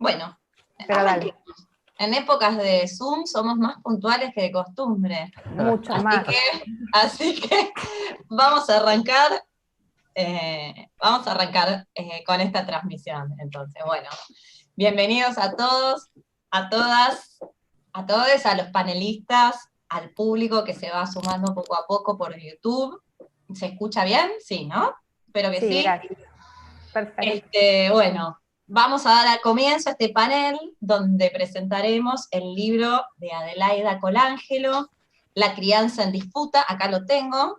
Bueno, Pero dale. en épocas de Zoom somos más puntuales que de costumbre. Mucho más. Así que vamos a arrancar, con esta transmisión. Entonces, bueno, bienvenidos a todos, a todas, a todos, a los panelistas, al público que se va sumando poco a poco por YouTube. ¿Se escucha bien? Sí, ¿no? Espero que sí. Gracias. Perfecto. Bueno, vamos a dar comienzo a este panel donde presentaremos el libro de Adelaida Colangelo, La crianza en disputa, acá lo tengo.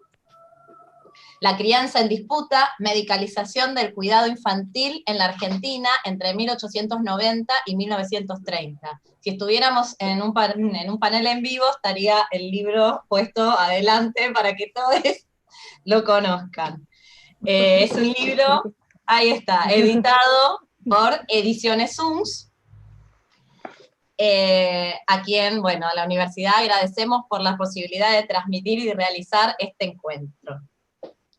La crianza en disputa, medicalización del cuidado infantil en la Argentina entre 1890 y 1930. Si estuviéramos en un panel en vivo, estaría el libro puesto adelante para que todos lo conozcan. Es un libro, ahí está, editado por Ediciones Sums, a quien, bueno, a la universidad agradecemos por la posibilidad de transmitir y de realizar este encuentro.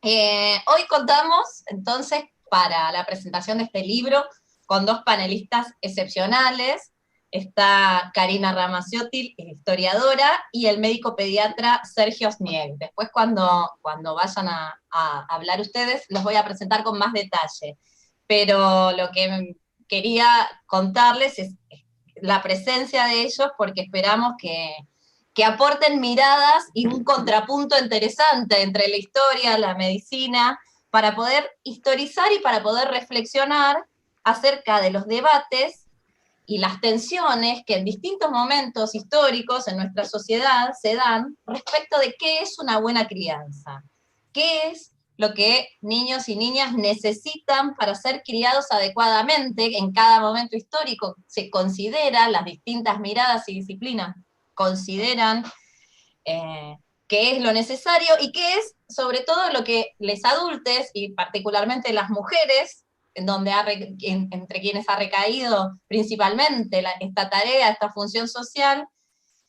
Hoy contamos, entonces, para la presentación de este libro, con dos panelistas excepcionales. Está Karina Ramaciotti, historiadora, y el médico pediatra Sergio Snieg. Después, cuando vayan a hablar ustedes, los voy a presentar con más detalle. Pero lo que quería contarles es la presencia de ellos, porque esperamos que aporten miradas y un contrapunto interesante entre la historia, la medicina, para poder historizar y para poder reflexionar acerca de los debates y las tensiones que en distintos momentos históricos en nuestra sociedad se dan respecto de qué es una buena crianza, qué es lo que niños y niñas necesitan para ser criados adecuadamente en cada momento histórico. Se considera, las distintas miradas y disciplinas consideran qué es lo necesario y qué es, sobre todo, lo que les adultes, y particularmente las mujeres, entre quienes ha recaído principalmente esta tarea, esta función social,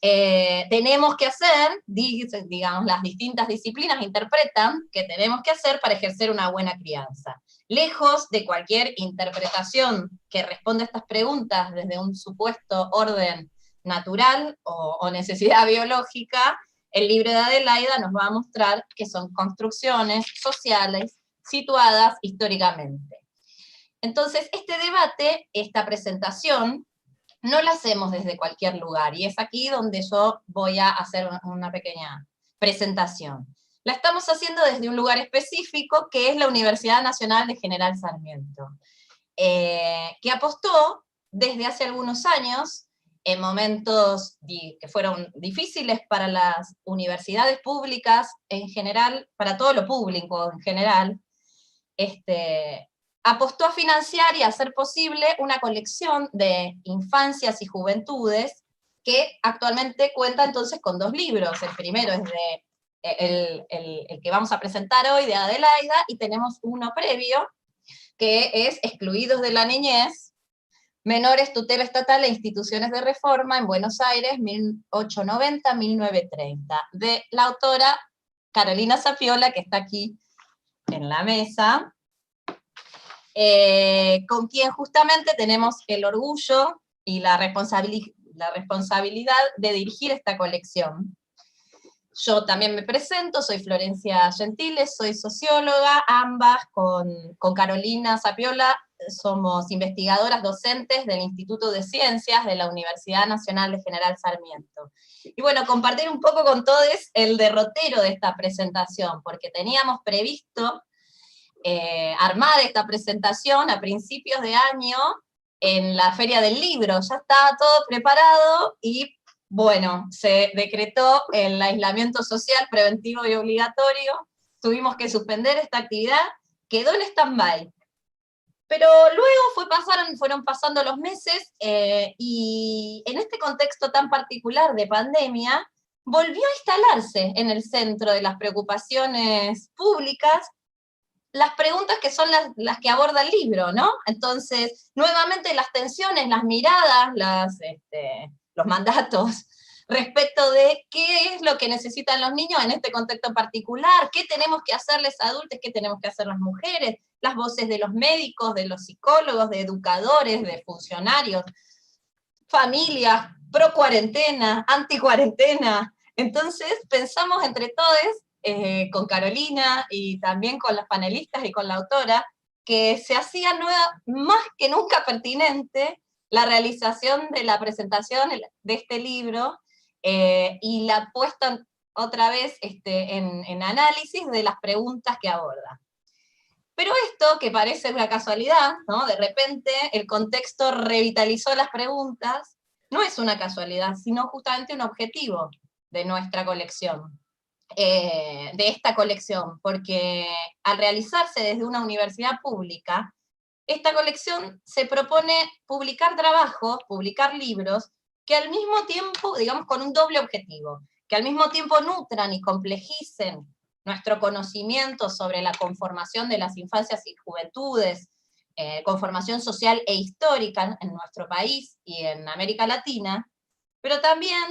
tenemos que hacer, digamos, las distintas disciplinas interpretan que tenemos que hacer para ejercer una buena crianza. Lejos de cualquier interpretación que responda a estas preguntas desde un supuesto orden natural o necesidad biológica, el libro de Adelaida nos va a mostrar que son construcciones sociales situadas históricamente. Entonces, este debate, esta presentación, no la hacemos desde cualquier lugar, y es aquí donde yo voy a hacer una pequeña presentación. La estamos haciendo desde un lugar específico, que es la Universidad Nacional de General Sarmiento, que apostó desde hace algunos años, en momentos que fueron difíciles para las universidades públicas en general, para todo lo público en general, apostó a financiar y a hacer posible una colección de infancias y juventudes que actualmente cuenta entonces con dos libros. El primero es el que vamos a presentar hoy, de Adelaida, y tenemos uno previo, que es Excluidos de la Niñez, Menores, Tutela Estatal e Instituciones de Reforma en Buenos Aires, 1890-1930, de la autora Carolina Sapiola, que está aquí en la mesa, con quien justamente tenemos el orgullo y la responsabilidad de dirigir esta colección. Yo también me presento, soy Florencia Gentile, soy socióloga, ambas con Carolina Sapiola somos investigadoras docentes del Instituto de Ciencias de la Universidad Nacional de General Sarmiento. Y bueno, compartir un poco con todos el derrotero de esta presentación, porque teníamos previsto armar esta presentación a principios de año en la Feria del Libro. Ya estaba todo preparado y, bueno, se decretó el aislamiento social preventivo y obligatorio, tuvimos que suspender esta actividad, quedó en stand-by. Pero luego fueron pasando los meses, y en este contexto tan particular de pandemia, volvió a instalarse en el centro de las preocupaciones públicas las preguntas que son las que aborda el libro, ¿no? Entonces, nuevamente las tensiones, las miradas, los mandatos respecto de qué es lo que necesitan los niños en este contexto particular, qué tenemos que hacer los adultos, qué tenemos que hacer las mujeres, las voces de los médicos, de los psicólogos, de educadores, de funcionarios, familias, pro cuarentena, anti cuarentena. Entonces pensamos entre todos, con Carolina y también con las panelistas y con la autora, que se hacía más que nunca pertinente la realización de la presentación de este libro, y la puesta otra vez en análisis de las preguntas que aborda. Pero esto, que parece una casualidad, ¿no? De repente el contexto revitalizó las preguntas, no es una casualidad, sino justamente un objetivo de nuestra colección, de esta colección, porque al realizarse desde una universidad pública, esta colección se propone publicar trabajos, publicar libros, que al mismo tiempo, digamos, con un doble objetivo, que al mismo tiempo nutran y complejicen nuestro conocimiento sobre la conformación de las infancias y juventudes, conformación social e histórica en nuestro país y en América Latina, pero también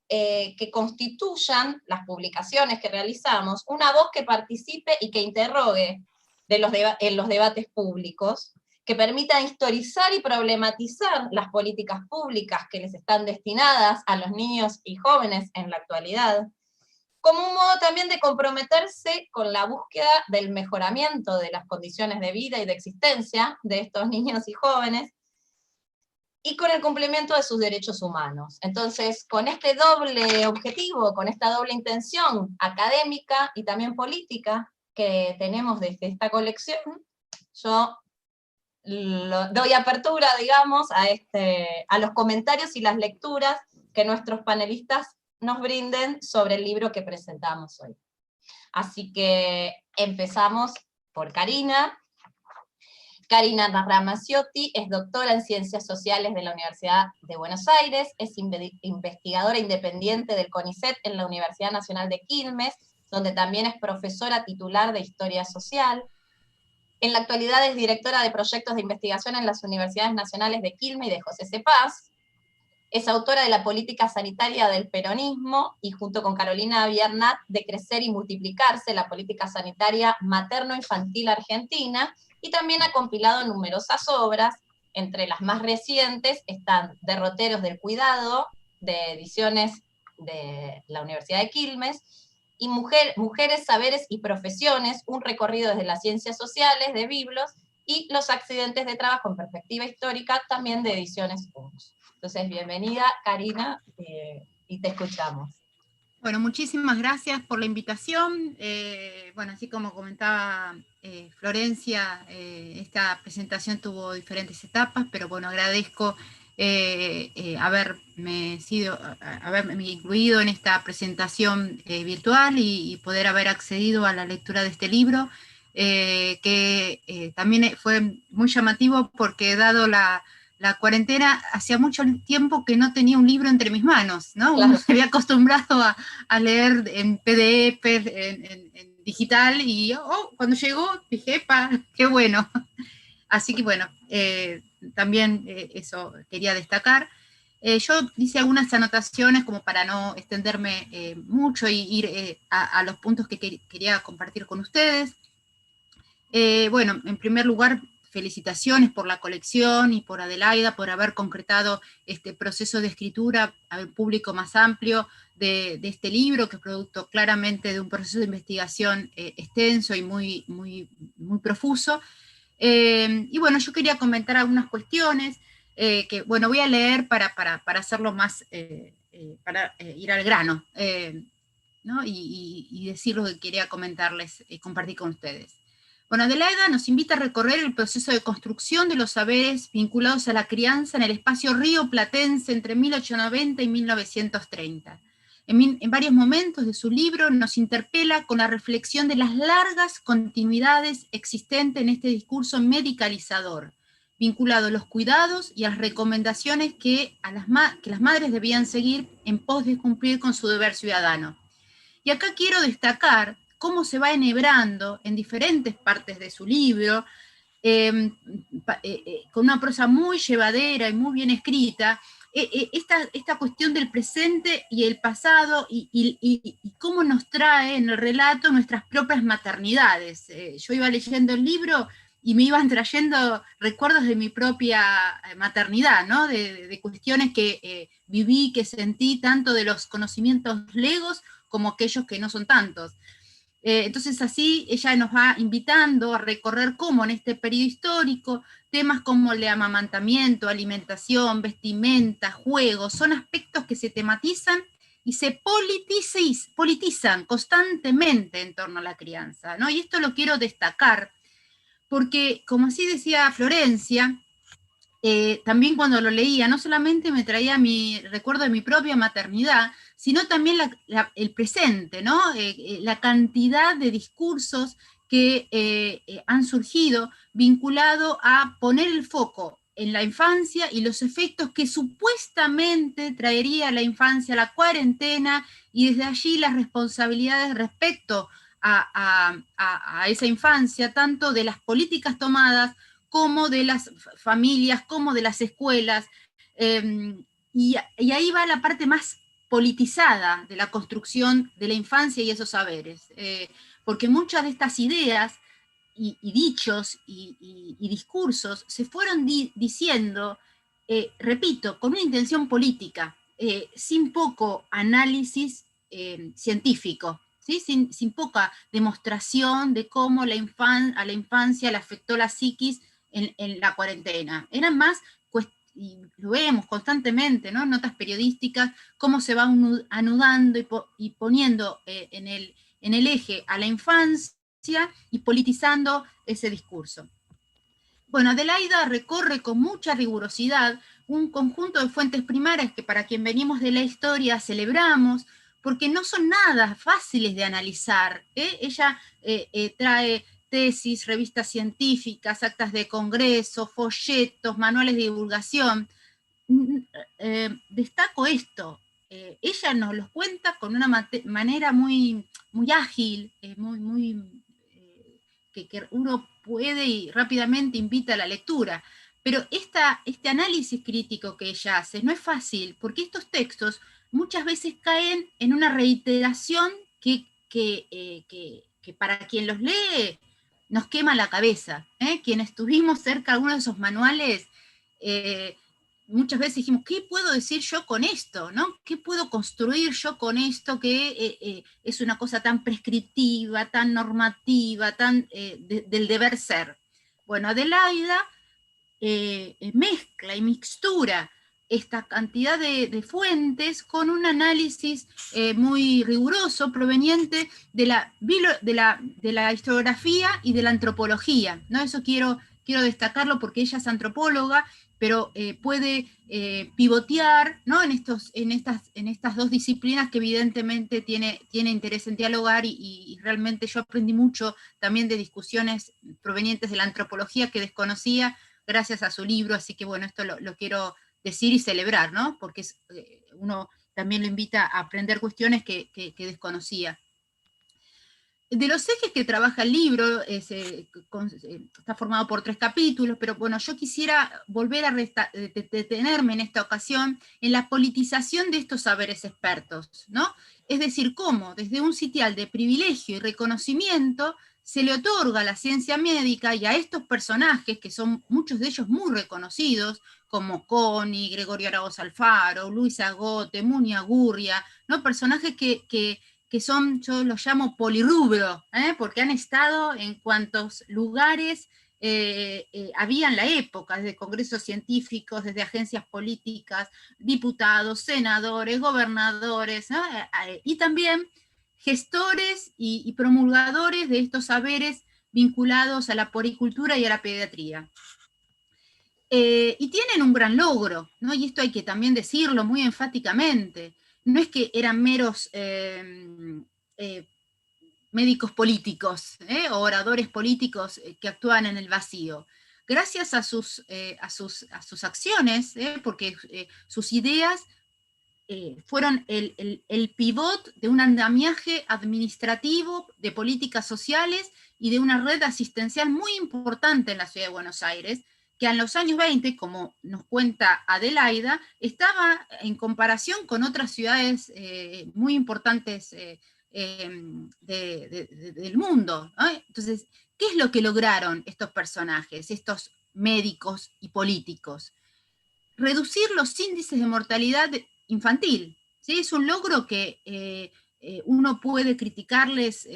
que constituyan las publicaciones que realizamos una voz que participe y que interrogue en los debates públicos, que permita historizar y problematizar las políticas públicas que les están destinadas a los niños y jóvenes en la actualidad, como un modo también de comprometerse con la búsqueda del mejoramiento de las condiciones de vida y de existencia de estos niños y jóvenes, y con el cumplimiento de sus derechos humanos. Entonces, con este doble objetivo, con esta doble intención académica y también política que tenemos desde esta colección, yo doy apertura, digamos, a los comentarios y las lecturas que nuestros panelistas nos brinden sobre el libro que presentamos hoy. Así que empezamos por Karina. Karina Ramacciotti es doctora en Ciencias Sociales de la Universidad de Buenos Aires, es investigadora independiente del CONICET en la Universidad Nacional de Quilmes, donde también es profesora titular de Historia Social. En la actualidad es directora de proyectos de investigación en las Universidades Nacionales de Quilmes y de José C. Paz. Es autora de la política sanitaria del peronismo, y junto con Carolina Biernat, de Crecer y Multiplicarse, la política sanitaria materno-infantil argentina, y también ha compilado numerosas obras. Entre las más recientes están Derroteros del Cuidado, de Ediciones de la Universidad de Quilmes, y Mujeres, Saberes y Profesiones, un recorrido desde las ciencias sociales, de Biblos, y Los accidentes de trabajo en perspectiva histórica, también de Ediciones UNS. Entonces, bienvenida, Karina, y te escuchamos. Bueno, muchísimas gracias por la invitación. Bueno, así como comentaba Florencia, esta presentación tuvo diferentes etapas, pero bueno, agradezco haberme incluido en esta presentación virtual y poder haber accedido a la lectura de este libro, que también fue muy llamativo porque, dado la cuarentena, hacía mucho tiempo que no tenía un libro entre mis manos, ¿no? Claro. Uno se había acostumbrado a leer en PDF, en digital, y cuando llegó dije, ¡epa, qué bueno! Así que bueno, también eso quería destacar. Yo hice algunas anotaciones como para no extenderme mucho y ir a los puntos que quería compartir con ustedes. Bueno, en primer lugar, felicitaciones por la colección y por Adelaida por haber concretado este proceso de escritura al público más amplio de este libro, que es producto claramente de un proceso de investigación extenso y muy profuso. Y bueno, yo quería comentar algunas cuestiones que, bueno, voy a leer para hacerlo más, para ir al grano, ¿no? y decir lo que quería comentarles y compartir con ustedes. Bueno, Adelaida nos invita a recorrer el proceso de construcción de los saberes vinculados a la crianza en el espacio rioplatense entre 1890 y 1930. En varios momentos de su libro nos interpela con la reflexión de las largas continuidades existentes en este discurso medicalizador, vinculado a los cuidados y a las recomendaciones que las madres debían seguir en pos de cumplir con su deber ciudadano. Y acá quiero destacar cómo se va enhebrando en diferentes partes de su libro, con una prosa muy llevadera y muy bien escrita, esta cuestión del presente y el pasado y cómo nos trae en el relato nuestras propias maternidades. Yo iba leyendo el libro y me iban trayendo recuerdos de mi propia maternidad, ¿no? De cuestiones que viví, que sentí, tanto de los conocimientos legos como aquellos que no son tantos. Entonces así ella nos va invitando a recorrer cómo en este periodo histórico temas como el de amamantamiento, alimentación, vestimenta, juegos, son aspectos que se tematizan y se politizan constantemente en torno a la crianza, ¿no? Y esto lo quiero destacar, porque como así decía Florencia, también cuando lo leía, no solamente me traía mi recuerdo de mi propia maternidad, sino también el presente, ¿no? La cantidad de discursos que han surgido vinculado a poner el foco en la infancia y los efectos que supuestamente traería la infancia, la cuarentena, y desde allí las responsabilidades respecto a esa infancia, tanto de las políticas tomadas como de las familias, como de las escuelas, y ahí va la parte más politizada de la construcción de la infancia y esos saberes, porque muchas de estas ideas y dichos y discursos se fueron diciendo, repito, con una intención política, sin poco análisis científico, ¿sí? Sin poca demostración de cómo a la infancia le afectó la psiquis en la cuarentena. Eran más, y lo vemos constantemente, ¿no? En notas periodísticas, cómo se va anudando y poniendo en el eje a la infancia y politizando ese discurso. Bueno, Adelaida recorre con mucha rigurosidad un conjunto de fuentes primarias que para quien venimos de la historia celebramos, porque no son nada fáciles de analizar. Ella trae tesis, revistas científicas, actas de congreso, folletos, manuales de divulgación. Destaco esto, ella nos los cuenta con una manera muy, muy ágil, que uno puede y rápidamente invita a la lectura. Pero este análisis crítico que ella hace no es fácil, porque estos textos muchas veces caen en una reiteración que para quien los lee nos quema la cabeza. Quienes estuvimos cerca de alguno de esos manuales, muchas veces dijimos, ¿qué puedo decir yo con esto? ¿No? ¿Qué puedo construir yo con esto que es una cosa tan prescriptiva, tan normativa, tan del deber ser? Bueno, Adelaida mezcla y mixtura esta cantidad de fuentes con un análisis muy riguroso proveniente de la historiografía y de la antropología, ¿no? Eso quiero destacarlo porque ella es antropóloga, pero puede pivotear, ¿no? en estas dos disciplinas que evidentemente tiene interés en dialogar, y realmente yo aprendí mucho también de discusiones provenientes de la antropología que desconocía gracias a su libro, así que bueno, esto lo quiero decir y celebrar, ¿no? Porque uno también lo invita a aprender cuestiones que desconocía. De los ejes que trabaja el libro, está formado por 3 capítulos, pero bueno, yo quisiera volver a detenerme en esta ocasión en la politización de estos saberes expertos, ¿no? Es decir, cómo desde un sitial de privilegio y reconocimiento se le otorga a la ciencia médica y a estos personajes, que son muchos de ellos muy reconocidos, como Coni, Gregorio Araoz Alfaro, Luis Agote, Munia Gurria, ¿no? Personajes que son, yo los llamo polirrubro, porque han estado en cuantos lugares había en la época, desde congresos científicos, desde agencias políticas, diputados, senadores, gobernadores, ¿no? Y también gestores y promulgadores de estos saberes vinculados a la poricultura y a la pediatría. Y tienen un gran logro, ¿no? Y esto hay que también decirlo muy enfáticamente. No es que eran meros médicos políticos, o oradores políticos que actúan en el vacío. Gracias a sus acciones, porque sus ideas fueron el pivot de un andamiaje administrativo, de políticas sociales y de una red asistencial muy importante en la ciudad de Buenos Aires, que en los años 20, como nos cuenta Adelaida, estaba en comparación con otras ciudades muy importantes del mundo, ¿no? Entonces, ¿qué es lo que lograron estos personajes, estos médicos y políticos? Reducir los índices de mortalidad infantil, ¿sí? Es un logro que uno puede criticarles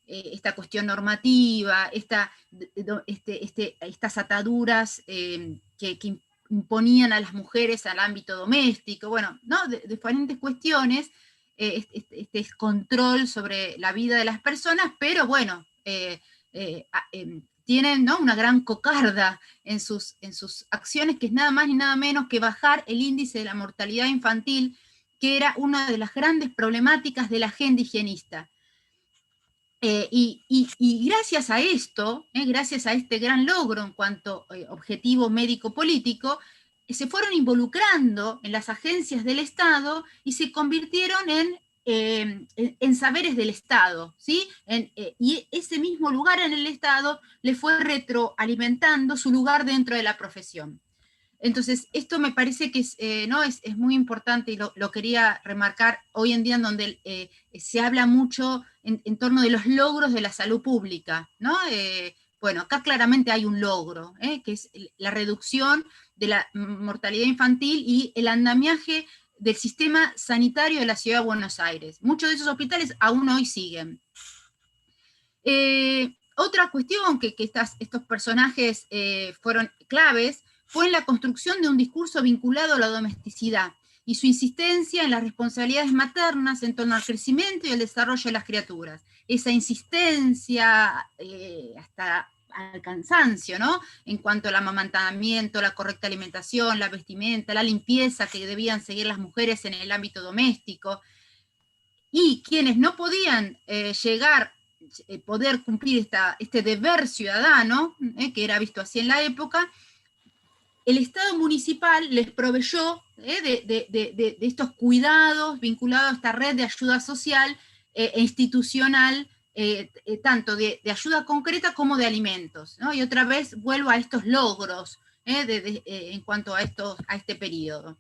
esta cuestión normativa, estas ataduras que imponían a las mujeres al ámbito doméstico, bueno, ¿no? De diferentes cuestiones, este control sobre la vida de las personas, pero bueno, tienen, ¿no?, una gran cocarda en sus acciones, que es nada más ni nada menos que bajar el índice de la mortalidad infantil, que era una de las grandes problemáticas de la agenda higienista. Y gracias a esto, gracias a este gran logro en cuanto a objetivo médico-político, se fueron involucrando en las agencias del Estado y se convirtieron en saberes del Estado, ¿sí? Y ese mismo lugar en el Estado le fue retroalimentando su lugar dentro de la profesión. Entonces, esto me parece que ¿no? es muy importante, y lo quería remarcar hoy en día, en donde se habla mucho en torno de los logros de la salud pública, ¿no? Bueno, acá claramente hay un logro, que es la reducción de la mortalidad infantil y el andamiaje del sistema sanitario de la Ciudad de Buenos Aires. Muchos de esos hospitales aún hoy siguen. Otra cuestión que estos personajes fueron claves fue en la construcción de un discurso vinculado a la domesticidad y su insistencia en las responsabilidades maternas en torno al crecimiento y el desarrollo de las criaturas. Esa insistencia hasta al cansancio, ¿no?, en cuanto al amamantamiento, la correcta alimentación, la vestimenta, la limpieza que debían seguir las mujeres en el ámbito doméstico. Y quienes no podían poder cumplir este deber ciudadano, que era visto así en la época, el Estado municipal les proveyó de estos cuidados vinculados a esta red de ayuda social e institucional, tanto de ayuda concreta como de alimentos, ¿no? Y otra vez vuelvo a estos logros en cuanto a este periodo.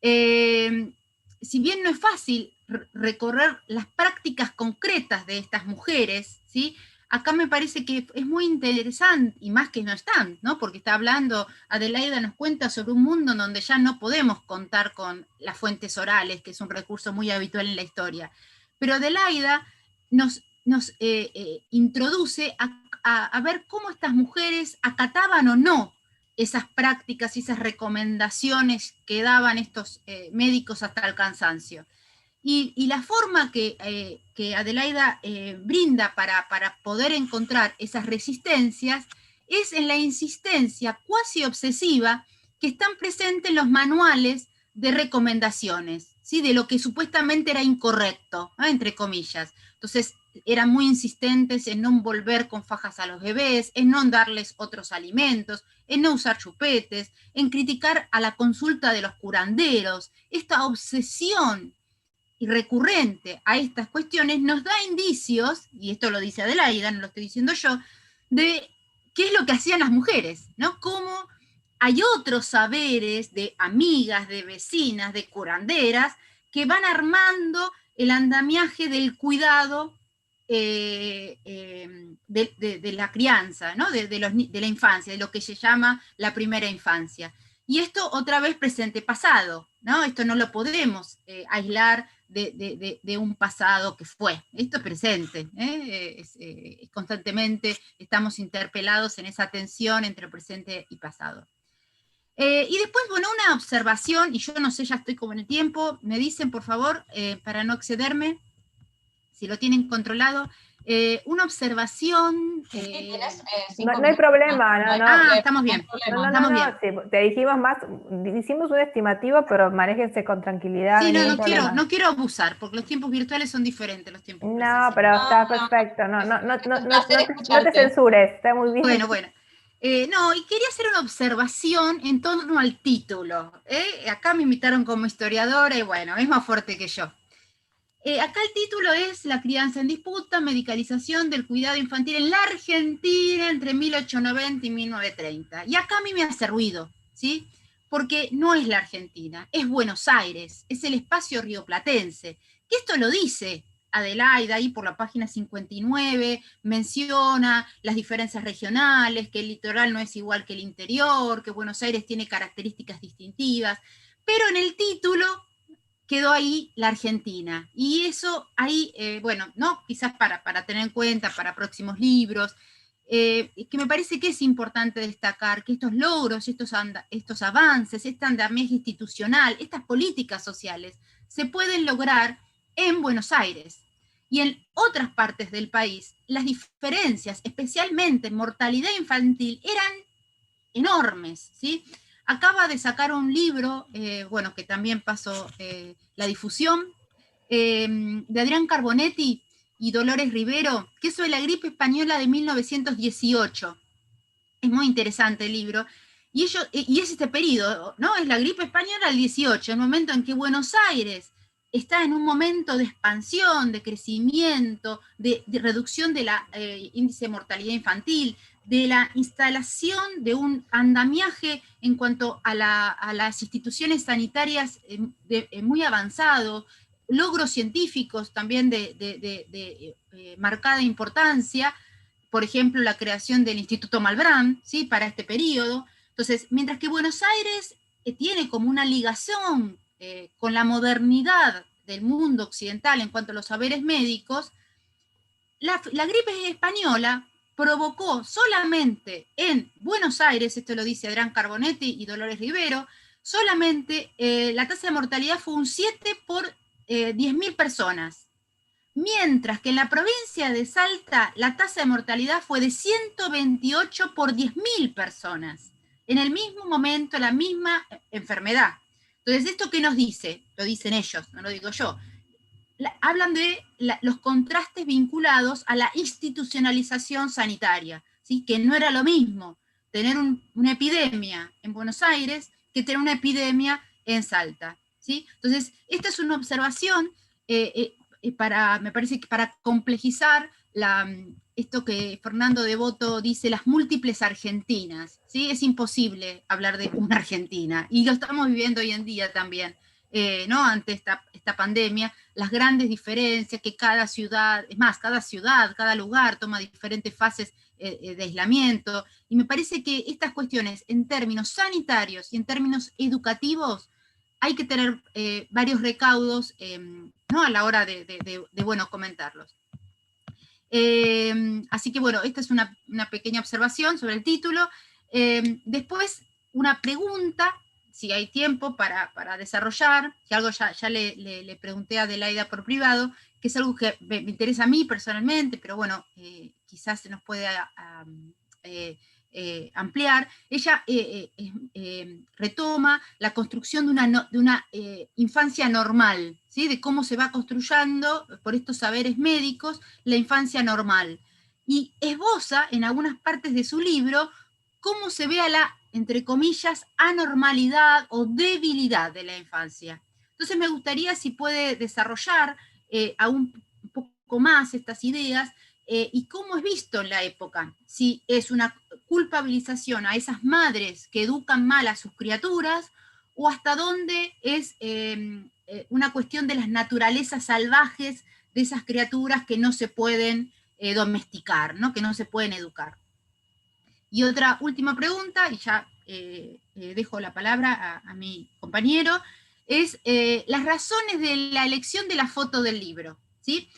Si bien no es fácil recorrer las prácticas concretas de estas mujeres, ¿sí?, acá me parece que es muy interesante, y más que no están, ¿no?, porque está hablando, Adelaida nos cuenta sobre un mundo en donde ya no podemos contar con las fuentes orales, que es un recurso muy habitual en la historia. Pero Adelaida nos introduce a ver cómo estas mujeres acataban o no esas prácticas y esas recomendaciones que daban estos médicos hasta el cansancio. Y la forma que Adelaida brinda para poder encontrar esas resistencias es en la insistencia cuasi obsesiva que están presentes en los manuales de recomendaciones, ¿sí?, de lo que supuestamente era incorrecto, ¿no?, entre comillas. Entonces, eran muy insistentes en no envolver con fajas a los bebés, en no darles otros alimentos, en no usar chupetes, en criticar a la consulta de los curanderos. Esta obsesión y recurrente a estas cuestiones nos da indicios, y esto lo dice Adelaida, no lo estoy diciendo yo, de qué es lo que hacían las mujeres, ¿no? Cómo hay otros saberes de amigas, de vecinas, de curanderas, que van armando el andamiaje del cuidado de la crianza, ¿no?, de la infancia, de lo que se llama la primera infancia. Y esto otra vez presente-pasado, ¿no? Esto no lo podemos aislar de un pasado que fue. Esto es presente, constantemente estamos interpelados en esa tensión entre presente y pasado. Y después, bueno, una observación, y yo no sé, ya estoy como en el tiempo, me dicen, por favor, para no excederme, si lo tienen controlado, una observación... no hay problema, no. Estamos bien. No, sí, te dijimos más, hicimos un estimativo, pero manéjense con tranquilidad. Sí, no quiero abusar, porque los tiempos virtuales son diferentes los tiempos presenciales. No, pero está perfecto, no te censures, está muy bien. Bueno. No, y quería hacer una observación en torno al título. Acá me invitaron como historiadora y bueno, es más fuerte que yo. Acá el título es La crianza en disputa, medicalización del cuidado infantil en la Argentina entre 1890 y 1930. Y acá a mí me hace ruido, ¿sí? Porque no es la Argentina, es Buenos Aires, es el espacio rioplatense. Que esto lo dice Adelaida, ahí por la página 59, menciona las diferencias regionales, que el litoral no es igual que el interior, que Buenos Aires tiene características distintivas, pero en el título quedó ahí la Argentina. Y eso ahí, bueno, ¿no? Quizás para tener en cuenta para próximos libros, que me parece que es importante destacar que estos logros, estos avances, este andamiaje institucional, estas políticas sociales, se pueden lograr en Buenos Aires. Y en otras partes del país, las diferencias, especialmente en mortalidad infantil, eran enormes, ¿sí? Acaba de sacar un libro, bueno, que también pasó la difusión, de Adrián Carbonetti y Dolores Rivero, que es sobre la gripe española de 1918. Es muy interesante el libro. Y es este periodo, ¿no? Es la gripe española del 18, el momento en que Buenos Aires está en un momento de expansión, de crecimiento, de reducción de la índice de mortalidad infantil, de la instalación de un andamiaje en cuanto a las instituciones sanitarias muy avanzado, logros científicos también de marcada importancia, por ejemplo, la creación del Instituto Malbrán, ¿sí? Para este periodo. Entonces, mientras que Buenos Aires tiene como una ligación con la modernidad del mundo occidental en cuanto a los saberes médicos, la gripe española provocó solamente en Buenos Aires, esto lo dice Adrián Carbonetti y Dolores Rivero, solamente la tasa de mortalidad fue un 7 por 10.000 personas. Mientras que en la provincia de Salta la tasa de mortalidad fue de 128 por 10.000 personas. En el mismo momento, la misma enfermedad. Entonces, ¿esto qué nos dice? Lo dicen ellos, no lo digo yo. Hablan de los contrastes vinculados a la institucionalización sanitaria, ¿sí? Que no era lo mismo tener una epidemia en Buenos Aires que tener una epidemia en Salta, ¿sí? Entonces, esta es una observación me parece que para complejizar esto que Fernando Devoto dice, las múltiples Argentinas, ¿sí? Es imposible hablar de una Argentina, y lo estamos viviendo hoy en día también, ¿no? Ante esta pandemia, las grandes diferencias que cada ciudad, es más, cada lugar toma diferentes fases de aislamiento, y me parece que estas cuestiones en términos sanitarios y en términos educativos hay que tener varios recaudos, ¿no? A la hora de bueno, comentarlos. Así que bueno, esta es una pequeña observación sobre el título. Después, una pregunta, si hay tiempo para desarrollar, que algo ya le pregunté a Adelaida por privado, que es algo que me interesa a mí personalmente, pero bueno, quizás se nos puede ampliar. Ella retoma la construcción de una infancia normal, ¿sí? De cómo se va construyendo por estos saberes médicos la infancia normal. Y esboza en algunas partes de su libro cómo se ve a la, entre comillas, anormalidad o debilidad de la infancia. Entonces me gustaría si puede desarrollar aún un poco más estas ideas y cómo es visto en la época, si es una culpabilización a esas madres que educan mal a sus criaturas, o hasta dónde es una cuestión de las naturalezas salvajes de esas criaturas que no se pueden domesticar, ¿no? Que no se pueden educar. Y otra última pregunta, y ya dejo la palabra a mi compañero, es las razones de la elección de la foto del libro, ¿sí?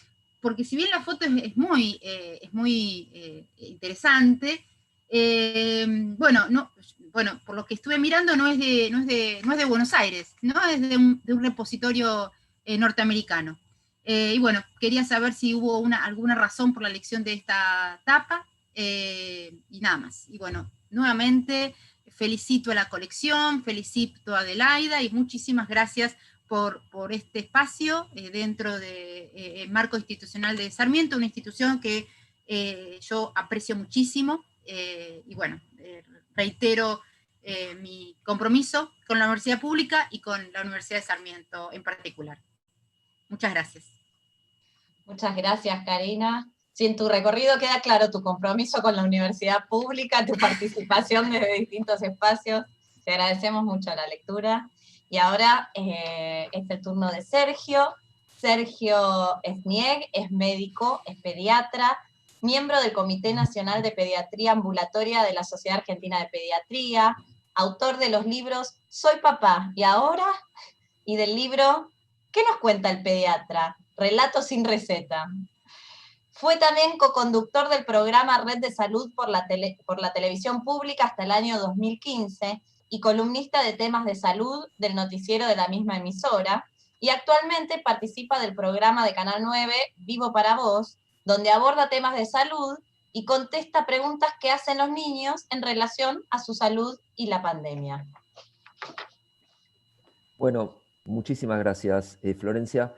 Porque si bien la foto es muy interesante, bueno, por lo que estuve mirando no es de Buenos Aires, ¿no? Es de un repositorio norteamericano. Y bueno, quería saber si hubo alguna razón por la elección de esta tapa, y nada más. Y bueno, nuevamente felicito a la colección, felicito a Adelaida y muchísimas gracias por este espacio dentro del marco institucional de Sarmiento, una institución que yo aprecio muchísimo, y bueno, reitero mi compromiso con la universidad pública y con la Universidad de Sarmiento en particular. Muchas gracias. Muchas gracias, Karina. Si en tu recorrido queda claro tu compromiso con la universidad pública, tu participación desde distintos espacios, te agradecemos mucho la lectura. Y ahora es el turno de Sergio. Sergio Esnieg es médico, es pediatra, miembro del Comité Nacional de Pediatría Ambulatoria de la Sociedad Argentina de Pediatría, autor de los libros Soy papá y ahora, y del libro ¿Qué nos cuenta el pediatra? Relatos sin receta. Fue también coconductor del programa Red de Salud por la televisión pública hasta el año 2015 y columnista de temas de salud del noticiero de la misma emisora, y actualmente participa del programa de Canal 9 Vivo para Vos, donde aborda temas de salud y contesta preguntas que hacen los niños en relación a su salud y la pandemia. Bueno, muchísimas gracias, Florencia.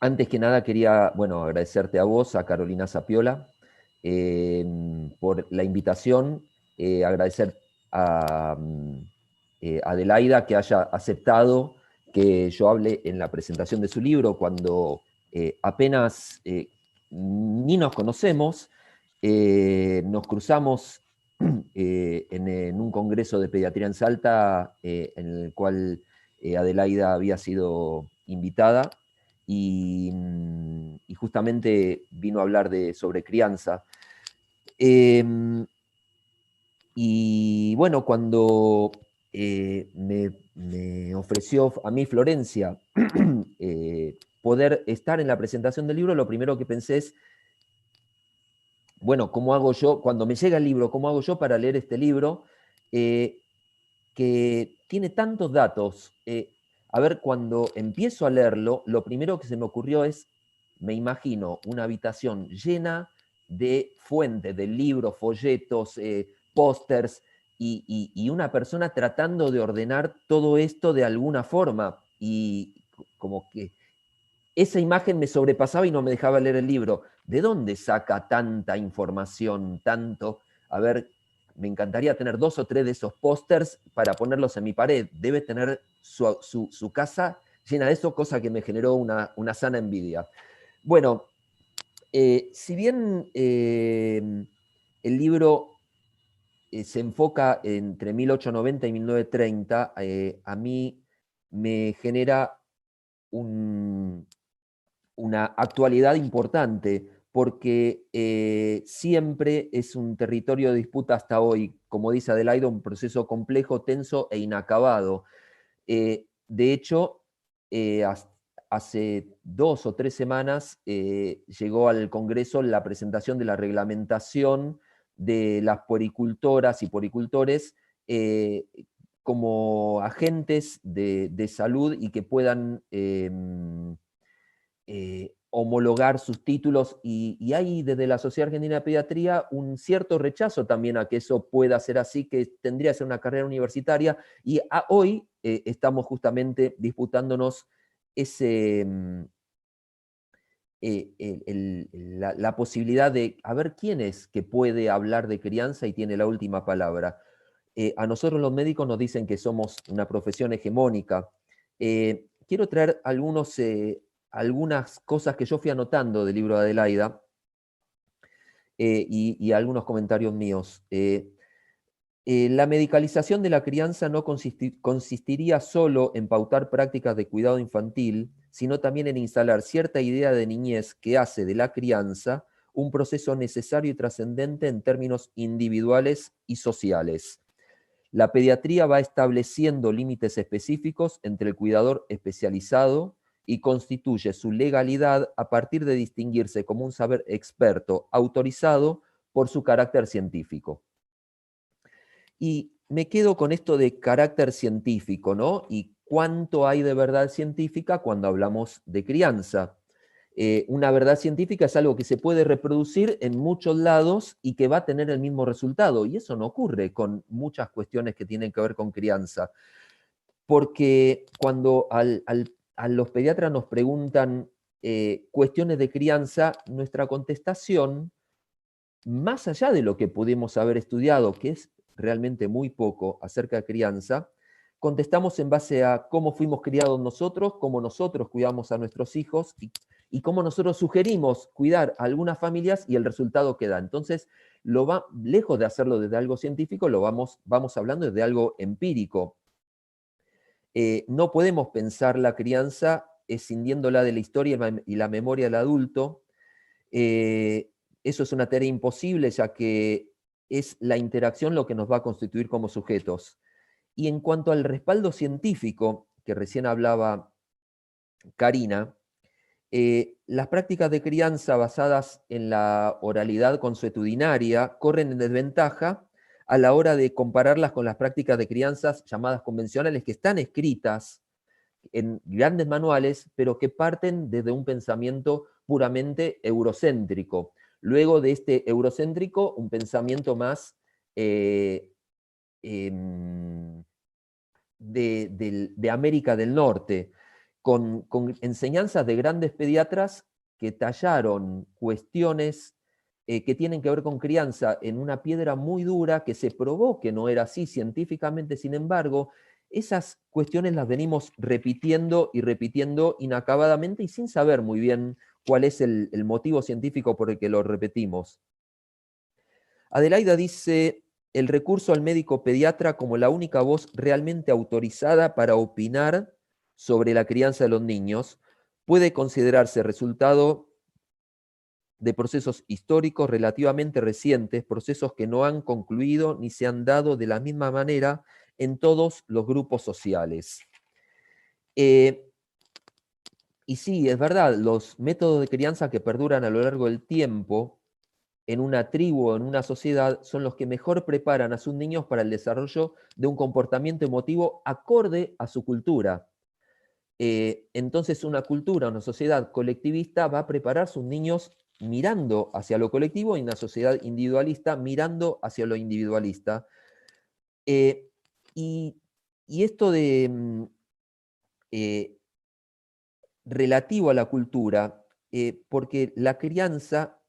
Antes que nada quería, agradecerte a vos, a Carolina Zapiola, por la invitación, agradecer a Adelaida que haya aceptado que yo hable en la presentación de su libro cuando apenas ni nos conocemos, nos cruzamos en un congreso de pediatría en Salta, en el cual Adelaida había sido invitada, y justamente vino a hablar sobre crianza. Y bueno, cuando me ofreció a mí Florencia poder estar en la presentación del libro, lo primero que pensé es, bueno, ¿cómo hago yo? Cuando me llega el libro, ¿cómo hago yo para leer este libro? Que tiene tantos datos. A ver, cuando empiezo a leerlo, lo primero que se me ocurrió es, me imagino una habitación llena de fuentes, de libros, folletos, pósters, y una persona tratando de ordenar todo esto de alguna forma. Y como que esa imagen me sobrepasaba y no me dejaba leer el libro. ¿De dónde saca tanta información, tanto? A ver, me encantaría tener 2 o 3 de esos pósters para ponerlos en mi pared. Debe tener su casa llena de eso, cosa que me generó una sana envidia. Bueno, si bien el libro se enfoca entre 1890 y 1930, a mí me genera una actualidad importante, porque siempre es un territorio de disputa hasta hoy, como dice Adelaida, un proceso complejo, tenso e inacabado. De hecho, hace 2 o 3 semanas llegó al Congreso la presentación de la reglamentación de las puericultoras y puericultores como agentes de salud y que puedan homologar sus títulos, y hay desde la Sociedad Argentina de Pediatría un cierto rechazo también a que eso pueda ser así, que tendría que ser una carrera universitaria, y hoy estamos justamente disputándonos la posibilidad de a ver quién es que puede hablar de crianza y tiene la última palabra. A nosotros los médicos nos dicen que somos una profesión hegemónica. Quiero traer algunas cosas que yo fui anotando del libro de Adelaida y algunos comentarios míos. La medicalización de la crianza no consistiría solo en pautar prácticas de cuidado infantil, sino también en instalar cierta idea de niñez que hace de la crianza un proceso necesario y trascendente en términos individuales y sociales. La pediatría va estableciendo límites específicos entre el cuidador especializado y constituye su legalidad a partir de distinguirse como un saber experto autorizado por su carácter científico. Y me quedo con esto de carácter científico, ¿no? Y cuánto hay de verdad científica cuando hablamos de crianza. Una verdad científica es algo que se puede reproducir en muchos lados y que va a tener el mismo resultado. Y eso no ocurre con muchas cuestiones que tienen que ver con crianza. Porque cuando a los pediatras nos preguntan cuestiones de crianza, nuestra contestación, más allá de lo que pudimos haber estudiado, que es realmente muy poco acerca de crianza, contestamos en base a cómo fuimos criados nosotros, cómo nosotros cuidamos a nuestros hijos y cómo nosotros sugerimos cuidar a algunas familias y el resultado que da. Entonces, lejos de hacerlo desde algo científico, vamos hablando desde algo empírico. No podemos pensar la crianza escindiéndola de la historia y la memoria del adulto. Eso es una tarea imposible, ya que es la interacción lo que nos va a constituir como sujetos. Y en cuanto al respaldo científico, que recién hablaba Karina, las prácticas de crianza basadas en la oralidad consuetudinaria corren en desventaja a la hora de compararlas con las prácticas de crianzas llamadas convencionales, que están escritas en grandes manuales, pero que parten desde un pensamiento puramente eurocéntrico. Luego de este eurocéntrico, un pensamiento más de América del Norte, con enseñanzas de grandes pediatras que tallaron cuestiones que tienen que ver con crianza en una piedra muy dura, que se probó que no era así científicamente. Sin embargo, esas cuestiones las venimos repitiendo y repitiendo inacabadamente y sin saber muy bien cuál es el motivo científico por el que lo repetimos. Adelaida dice: el recurso al médico pediatra como la única voz realmente autorizada para opinar sobre la crianza de los niños puede considerarse resultado de procesos históricos relativamente recientes, procesos que no han concluido ni se han dado de la misma manera en todos los grupos sociales. Y sí, es verdad, los métodos de crianza que perduran a lo largo del tiempo en una tribu o en una sociedad son los que mejor preparan a sus niños para el desarrollo de un comportamiento emotivo acorde a su cultura. Entonces una cultura, una sociedad colectivista va a preparar a sus niños mirando hacia lo colectivo, y una sociedad individualista mirando hacia lo individualista. Y esto de relativo a la cultura, porque la crianza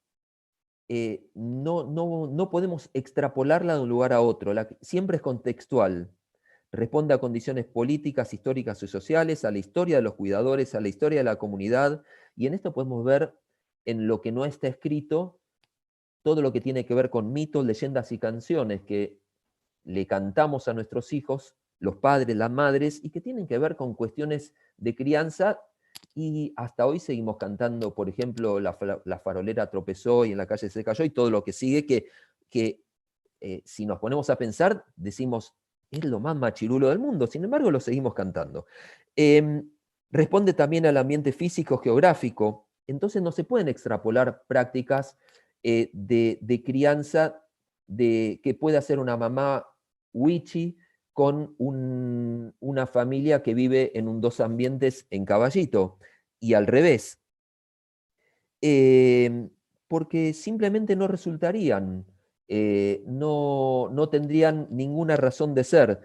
no podemos extrapolarla de un lugar a otro, siempre es contextual. Responde a condiciones políticas, históricas y sociales, a la historia de los cuidadores, a la historia de la comunidad, y en esto podemos ver en lo que no está escrito todo lo que tiene que ver con mitos, leyendas y canciones que le cantamos a nuestros hijos, los padres, las madres, y que tienen que ver con cuestiones de crianza, y hasta hoy seguimos cantando, por ejemplo, la farolera tropezó y en la calle se cayó, y todo lo que sigue, que si nos ponemos a pensar, decimos, es lo más machirulo del mundo, sin embargo lo seguimos cantando. Responde también al ambiente físico geográfico, entonces no se pueden extrapolar prácticas de crianza que puede hacer una mamá wichi con una familia que vive en dos ambientes en Caballito, y al revés. Porque simplemente no resultarían, no tendrían ninguna razón de ser.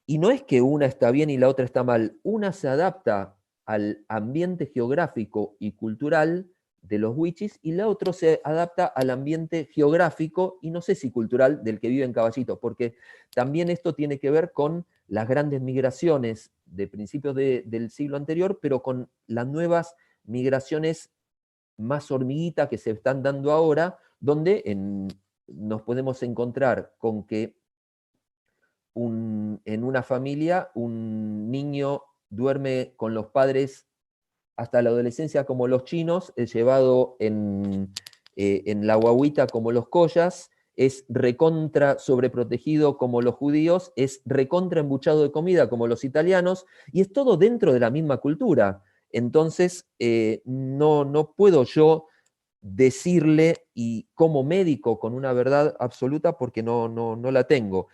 Y no es que una está bien y la otra está mal, una se adapta al ambiente geográfico y cultural de los wichis, y la otra se adapta al ambiente geográfico y no sé si cultural del que vive en Caballito, porque también esto tiene que ver con las grandes migraciones de principios del siglo anterior, pero con las nuevas migraciones más hormiguita que se están dando ahora, donde nos podemos encontrar con que en una familia un niño duerme con los padres hasta la adolescencia como los chinos, es llevado en la guagüita como los collas, es recontra sobreprotegido como los judíos, es recontra embuchado de comida como los italianos, y es todo dentro de la misma cultura. Entonces, no puedo yo decirle, y como médico, con una verdad absoluta, porque no la tengo.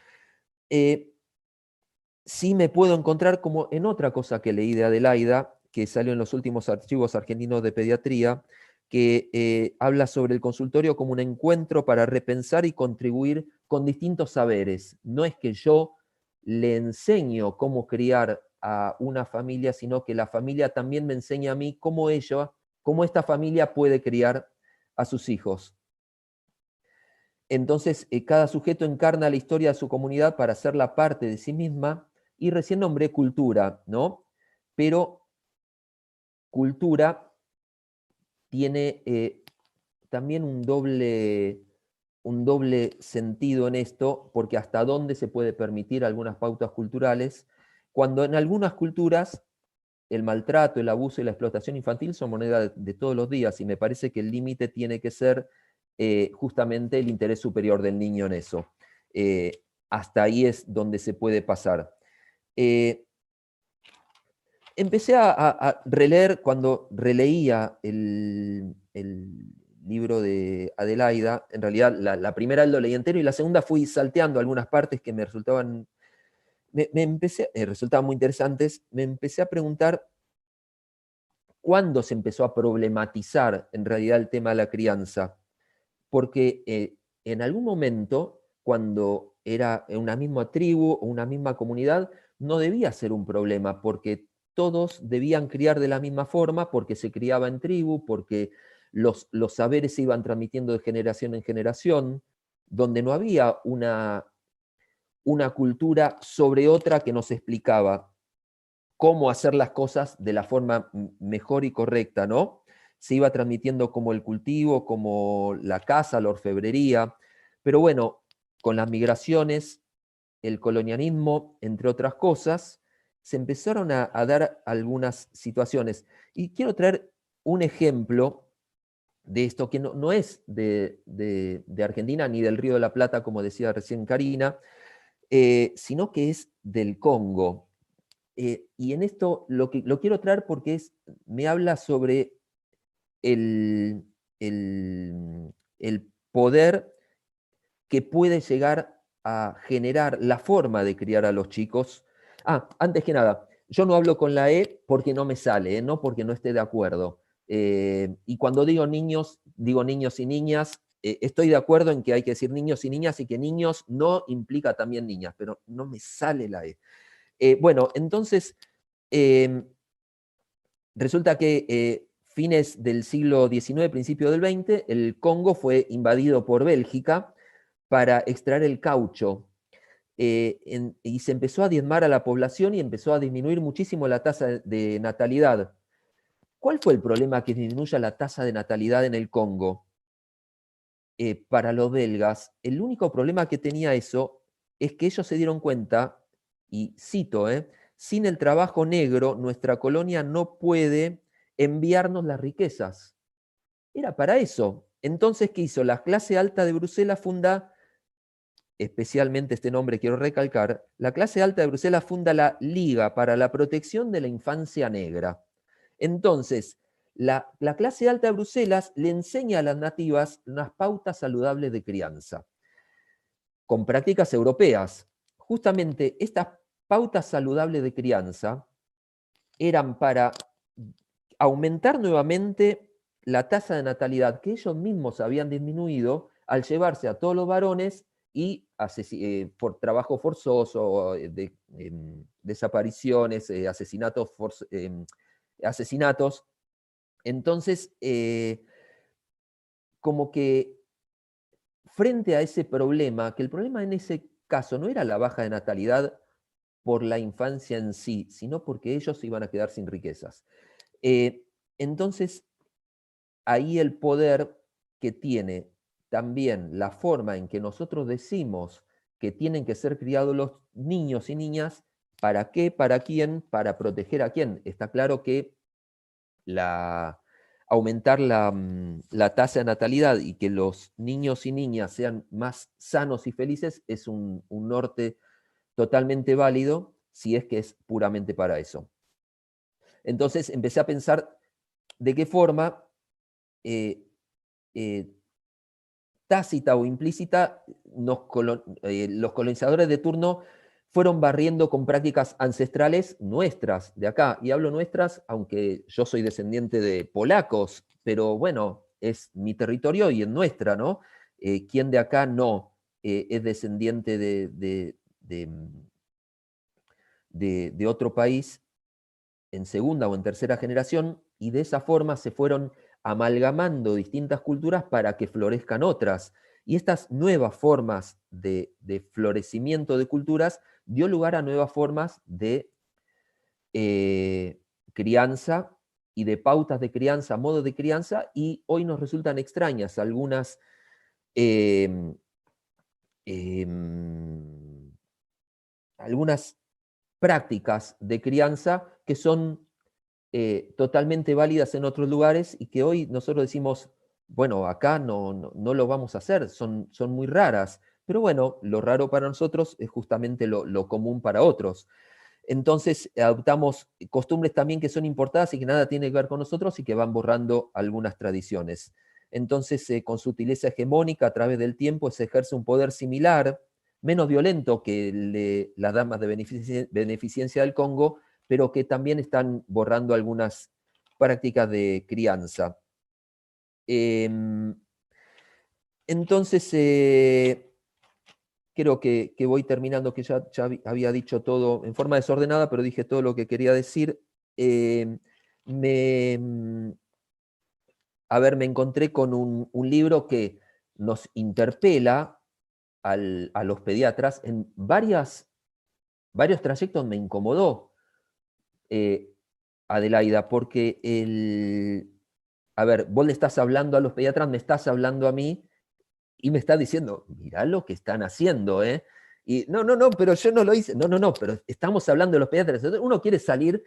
Sí me puedo encontrar, como en otra cosa que leí de Adelaida, que salió en los últimos archivos argentinos de pediatría, que habla sobre el consultorio como un encuentro para repensar y contribuir con distintos saberes. No es que yo le enseño cómo criar a una familia, sino que la familia también me enseña a mí cómo esta familia puede criar a sus hijos. Entonces, cada sujeto encarna la historia de su comunidad para hacerla parte de sí misma, Y recién nombré cultura, ¿no? Pero cultura tiene también un doble sentido en esto, porque hasta dónde se puede permitir algunas pautas culturales, cuando en algunas culturas el maltrato, el abuso y la explotación infantil son moneda de todos los días, y me parece que el límite tiene que ser justamente el interés superior del niño en eso. Hasta ahí es donde se puede pasar. Empecé a releer, cuando releía el libro de Adelaida, en realidad la primera lo leí entero y la segunda fui salteando algunas partes que me resultaban, resultaban muy interesantes. Me empecé a preguntar cuándo se empezó a problematizar en realidad el tema de la crianza, porque en algún momento, cuando era una misma tribu o una misma comunidad, no debía ser un problema, porque todos debían criar de la misma forma, porque se criaba en tribu, porque los saberes se iban transmitiendo de generación en generación, donde no había una cultura sobre otra que nos explicaba cómo hacer las cosas de la forma mejor y correcta, ¿no? Se iba transmitiendo como el cultivo, como la caza, la orfebrería, pero bueno, con las migraciones, el colonialismo, entre otras cosas, se empezaron a dar algunas situaciones. Y quiero traer un ejemplo de esto que no es de Argentina ni del Río de la Plata, como decía recién Karina, sino que es del Congo. Y en esto lo quiero traer porque me habla sobre el poder que puede llegar a generar la forma de criar a los chicos. Antes que nada, yo no hablo con la E porque no me sale, no porque no esté de acuerdo. Y cuando digo niños y niñas. Estoy de acuerdo en que hay que decir niños y niñas y que niños no implica también niñas, pero no me sale la E. Bueno, entonces, resulta que fines del siglo XIX, principio del XX, el Congo fue invadido por Bélgica para extraer el caucho. Y se empezó a diezmar a la población y empezó a disminuir muchísimo la tasa de natalidad. ¿Cuál fue el problema que disminuya la tasa de natalidad en el Congo? Para los belgas, el único problema que tenía eso es que ellos se dieron cuenta, y cito, sin el trabajo negro, nuestra colonia no puede enviarnos las riquezas. Era para eso. Entonces, ¿qué hizo? La clase alta de Bruselas funda, especialmente este nombre quiero recalcar, la clase alta de Bruselas funda la Liga para la Protección de la Infancia Negra. Entonces, la clase alta de Bruselas le enseña a las nativas unas pautas saludables de crianza, con prácticas europeas. Justamente estas pautas saludables de crianza eran para aumentar nuevamente la tasa de natalidad que ellos mismos habían disminuido al llevarse a todos los varones y por trabajo forzoso, desapariciones, asesinatos. Entonces, como que frente a ese problema, que el problema en ese caso no era la baja de natalidad por la infancia en sí, sino porque ellos se iban a quedar sin riquezas. Entonces, ahí el poder que tiene también la forma en que nosotros decimos que tienen que ser criados los niños y niñas, ¿para qué? ¿Para quién? ¿Para proteger a quién? Está claro que aumentar la tasa de natalidad y que los niños y niñas sean más sanos y felices es un norte totalmente válido si es que es puramente para eso. Entonces empecé a pensar de qué forma tácita o implícita los colonizadores de turno fueron barriendo con prácticas ancestrales nuestras, de acá. Y hablo nuestras, aunque yo soy descendiente de polacos, pero bueno, es mi territorio y es nuestra, ¿no? ¿Quién de acá no es descendiente de otro país en segunda o en tercera generación? Y de esa forma se fueron amalgamando distintas culturas para que florezcan otras. Y estas nuevas formas de florecimiento de culturas dio lugar a nuevas formas de crianza y de pautas de crianza, modos de crianza, y hoy nos resultan extrañas algunas algunas prácticas de crianza que son totalmente válidas en otros lugares y que hoy nosotros decimos, bueno, acá no lo vamos a hacer, son muy raras, pero bueno, lo raro para nosotros es justamente lo común para otros. Entonces adoptamos costumbres también que son importadas y que nada tienen que ver con nosotros y que van borrando algunas tradiciones. Entonces, con su sutileza hegemónica a través del tiempo se ejerce un poder similar, menos violento que las damas de beneficencia del Congo, pero que también están borrando algunas prácticas de crianza. Entonces, creo que voy terminando, que ya había dicho todo en forma desordenada, pero dije todo lo que quería decir. Me encontré con un libro que nos interpela a los pediatras en varios trayectos. Me incomodó, Adelaida, porque vos le estás hablando a los pediatras, me estás hablando a mí, y me está diciendo, mirá lo que están haciendo, ¿eh? Y no, pero yo no lo hice. No, pero estamos hablando de los pediatras. Uno quiere salir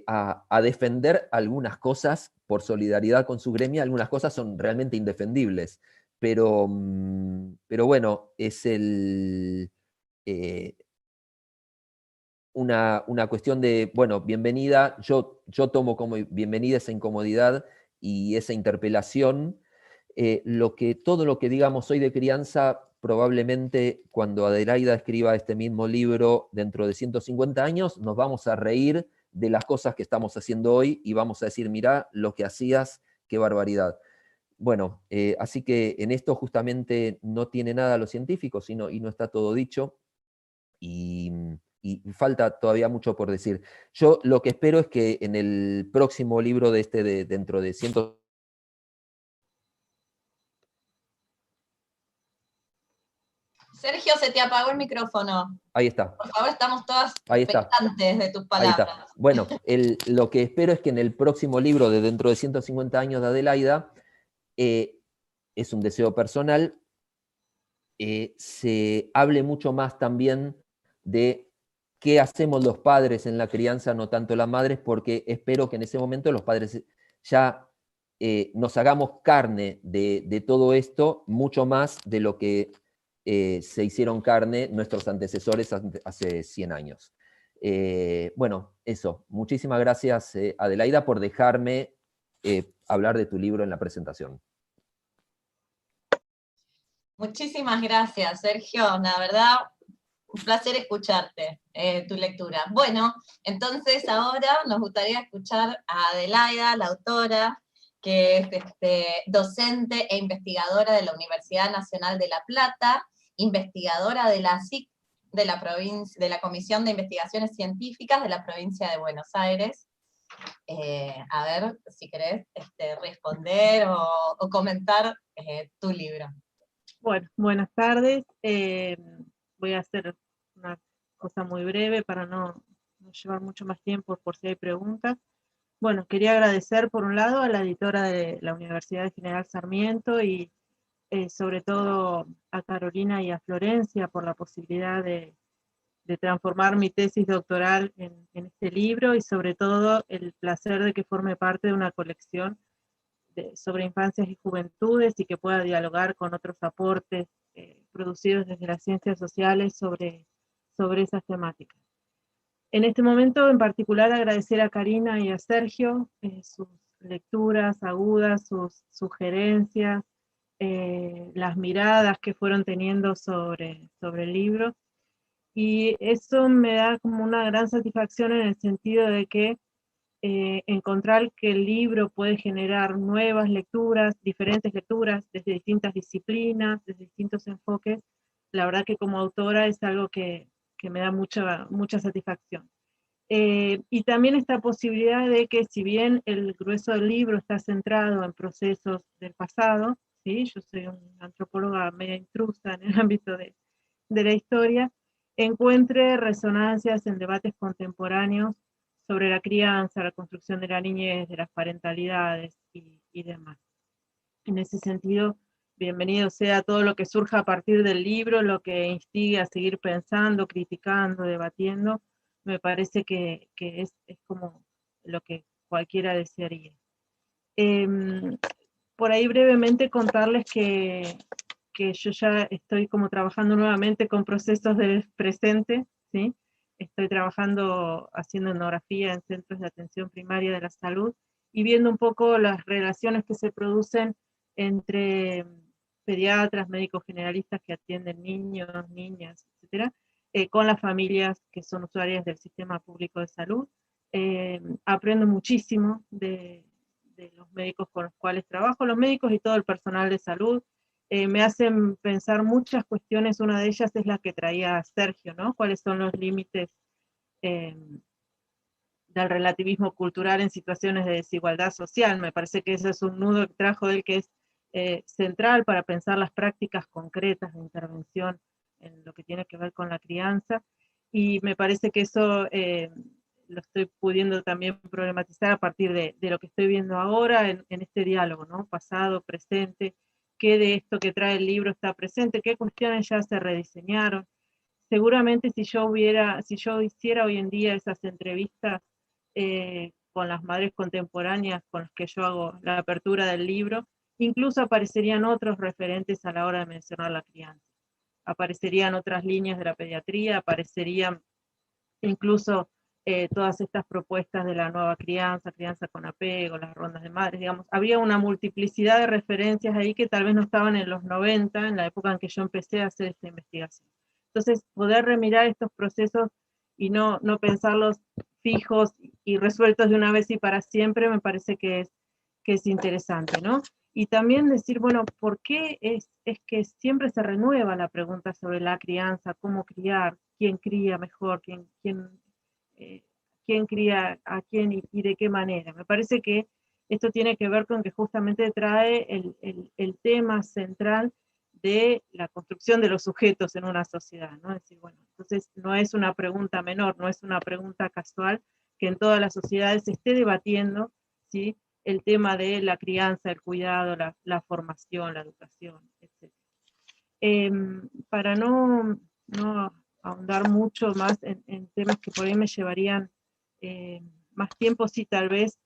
a defender algunas cosas por solidaridad con su gremio, algunas cosas son realmente indefendibles. Pero bueno, es una cuestión de, bueno, bienvenida, yo tomo como bienvenida esa incomodidad y esa interpelación. Todo lo que digamos hoy de crianza, probablemente cuando Adelaida escriba este mismo libro dentro de 150 años, nos vamos a reír de las cosas que estamos haciendo hoy y vamos a decir, mirá lo que hacías, qué barbaridad. Bueno, así que en esto justamente no tiene nada lo científico, y no está todo dicho, y falta todavía mucho por decir. Yo lo que espero es que en el próximo libro dentro de 100... Sergio, se te apagó el micrófono. Ahí está. Por favor, estamos todas Ahí está. expectantes de tus palabras. Ahí está. Bueno, lo que espero es que en el próximo libro de dentro de 150 años de Adelaida, es un deseo personal, se hable mucho más también de qué hacemos los padres en la crianza, no tanto las madres, porque espero que en ese momento los padres ya nos hagamos carne de todo esto, mucho más de lo que se hicieron carne nuestros antecesores hace 100 años. Bueno, eso. Muchísimas gracias, Adelaida, por dejarme hablar de tu libro en la presentación. Muchísimas gracias, Sergio. La verdad, un placer escucharte, tu lectura. Bueno, entonces ahora nos gustaría escuchar a Adelaida, la autora, que es docente e investigadora de la Universidad Nacional de La Plata, investigadora de la CIC, de la Comisión de Investigaciones Científicas de la provincia de Buenos Aires. A ver si querés responder o comentar tu libro. Bueno, buenas tardes. Voy a hacer una cosa muy breve para no llevar mucho más tiempo por si hay preguntas. Bueno, quería agradecer por un lado a la editora de la Universidad General Sarmiento y sobre todo a Carolina y a Florencia por la posibilidad de transformar mi tesis doctoral en este libro, y sobre todo el placer de que forme parte de una colección sobre infancias y juventudes y que pueda dialogar con otros aportes producidos desde las ciencias sociales sobre esas temáticas. En este momento en particular agradecer a Karina y a Sergio sus lecturas agudas, sus sugerencias, las miradas que fueron teniendo sobre el libro, y eso me da como una gran satisfacción en el sentido de que encontrar que el libro puede generar nuevas lecturas, diferentes lecturas, desde distintas disciplinas, desde distintos enfoques. La verdad que como autora es algo que me da mucha satisfacción. Y también esta posibilidad de que, si bien el grueso del libro está centrado en procesos del pasado, ¿sí? Yo soy una antropóloga media intrusa en el ámbito de la historia, encuentre resonancias en debates contemporáneos sobre la crianza, la construcción de la niñez, de las parentalidades y demás. En ese sentido, bienvenido sea todo lo que surja a partir del libro, lo que instigue a seguir pensando, criticando, debatiendo, me parece que es como lo que cualquiera desearía. Por ahí brevemente contarles que yo ya estoy como trabajando nuevamente con procesos del presente, ¿sí? Estoy trabajando haciendo etnografía en centros de atención primaria de la salud y viendo un poco las relaciones que se producen entre pediatras, médicos generalistas que atienden niños, niñas, etcétera, con las familias que son usuarias del sistema público de salud. Aprendo muchísimo de los médicos con los cuales trabajo, los médicos y todo el personal de salud. Me hacen pensar muchas cuestiones, una de ellas es la que traía Sergio, ¿no? ¿Cuáles son los límites del relativismo cultural en situaciones de desigualdad social? Me parece que ese es un nudo que trajo él que es central para pensar las prácticas concretas de intervención en lo que tiene que ver con la crianza, y me parece que eso lo estoy pudiendo también problematizar a partir de lo que estoy viendo ahora en este diálogo, ¿no? Pasado, presente, qué de esto que trae el libro está presente, qué cuestiones ya se rediseñaron. Seguramente si yo hiciera hoy en día esas entrevistas con las madres contemporáneas con las que yo hago la apertura del libro, incluso aparecerían otros referentes a la hora de mencionar la crianza. Aparecerían otras líneas de la pediatría, aparecerían incluso todas estas propuestas de la nueva crianza, crianza con apego, las rondas de madres, digamos, había una multiplicidad de referencias ahí que tal vez no estaban en los 90, en la época en que yo empecé a hacer esta investigación. Entonces, poder remirar estos procesos y no pensarlos fijos y resueltos de una vez y para siempre, me parece que es interesante, ¿no? Y también decir, bueno, ¿por qué es que siempre se renueva la pregunta sobre la crianza, cómo criar, quién cría mejor, quién cría a quién y de qué manera? Me parece que esto tiene que ver con que justamente trae el tema central de la construcción de los sujetos en una sociedad, ¿no? Es decir, bueno, entonces no es una pregunta menor, no es una pregunta casual que en todas las sociedades se esté debatiendo, ¿sí?, el tema de la crianza, el cuidado, la formación, la educación, etc. Para no ahondar mucho más en temas que por ahí me llevarían más tiempo, sí, tal vez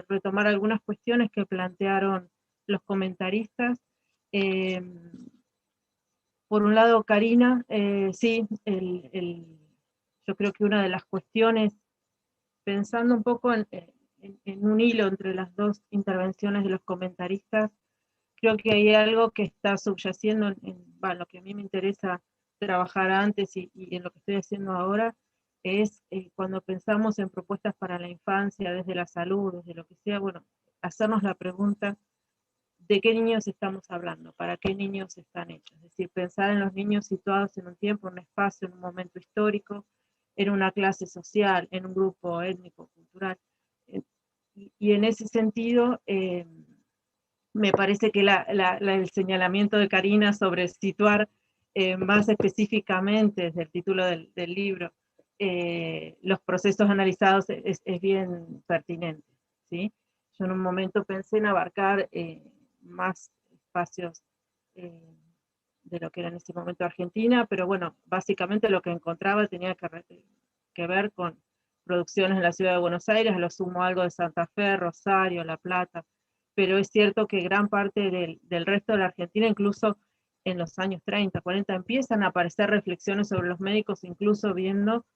retomar algunas cuestiones que plantearon los comentaristas. Por un lado, Karina, sí, yo creo que una de las cuestiones, pensando un poco en un hilo entre las dos intervenciones de los comentaristas, creo que hay algo que está subyaciendo en lo que a mí me interesa trabajar antes y en lo que estoy haciendo ahora, es cuando pensamos en propuestas para la infancia, desde la salud, desde lo que sea, bueno, hacernos la pregunta de qué niños estamos hablando, para qué niños están hechos. Es decir, pensar en los niños situados en un tiempo, en un espacio, en un momento histórico, en una clase social, en un grupo étnico, cultural. Y en ese sentido, me parece que el señalamiento de Karina sobre situar más específicamente desde el título del libro los procesos analizados es bien pertinente, ¿sí? Yo en un momento pensé en abarcar más espacios de lo que era en ese momento Argentina, pero bueno, básicamente lo que encontraba tenía que ver con producciones en la ciudad de Buenos Aires, a lo sumo algo de Santa Fe, Rosario, La Plata, pero es cierto que gran parte del resto de la Argentina, incluso en los años 30, 40, empiezan a aparecer reflexiones sobre los médicos, incluso viendo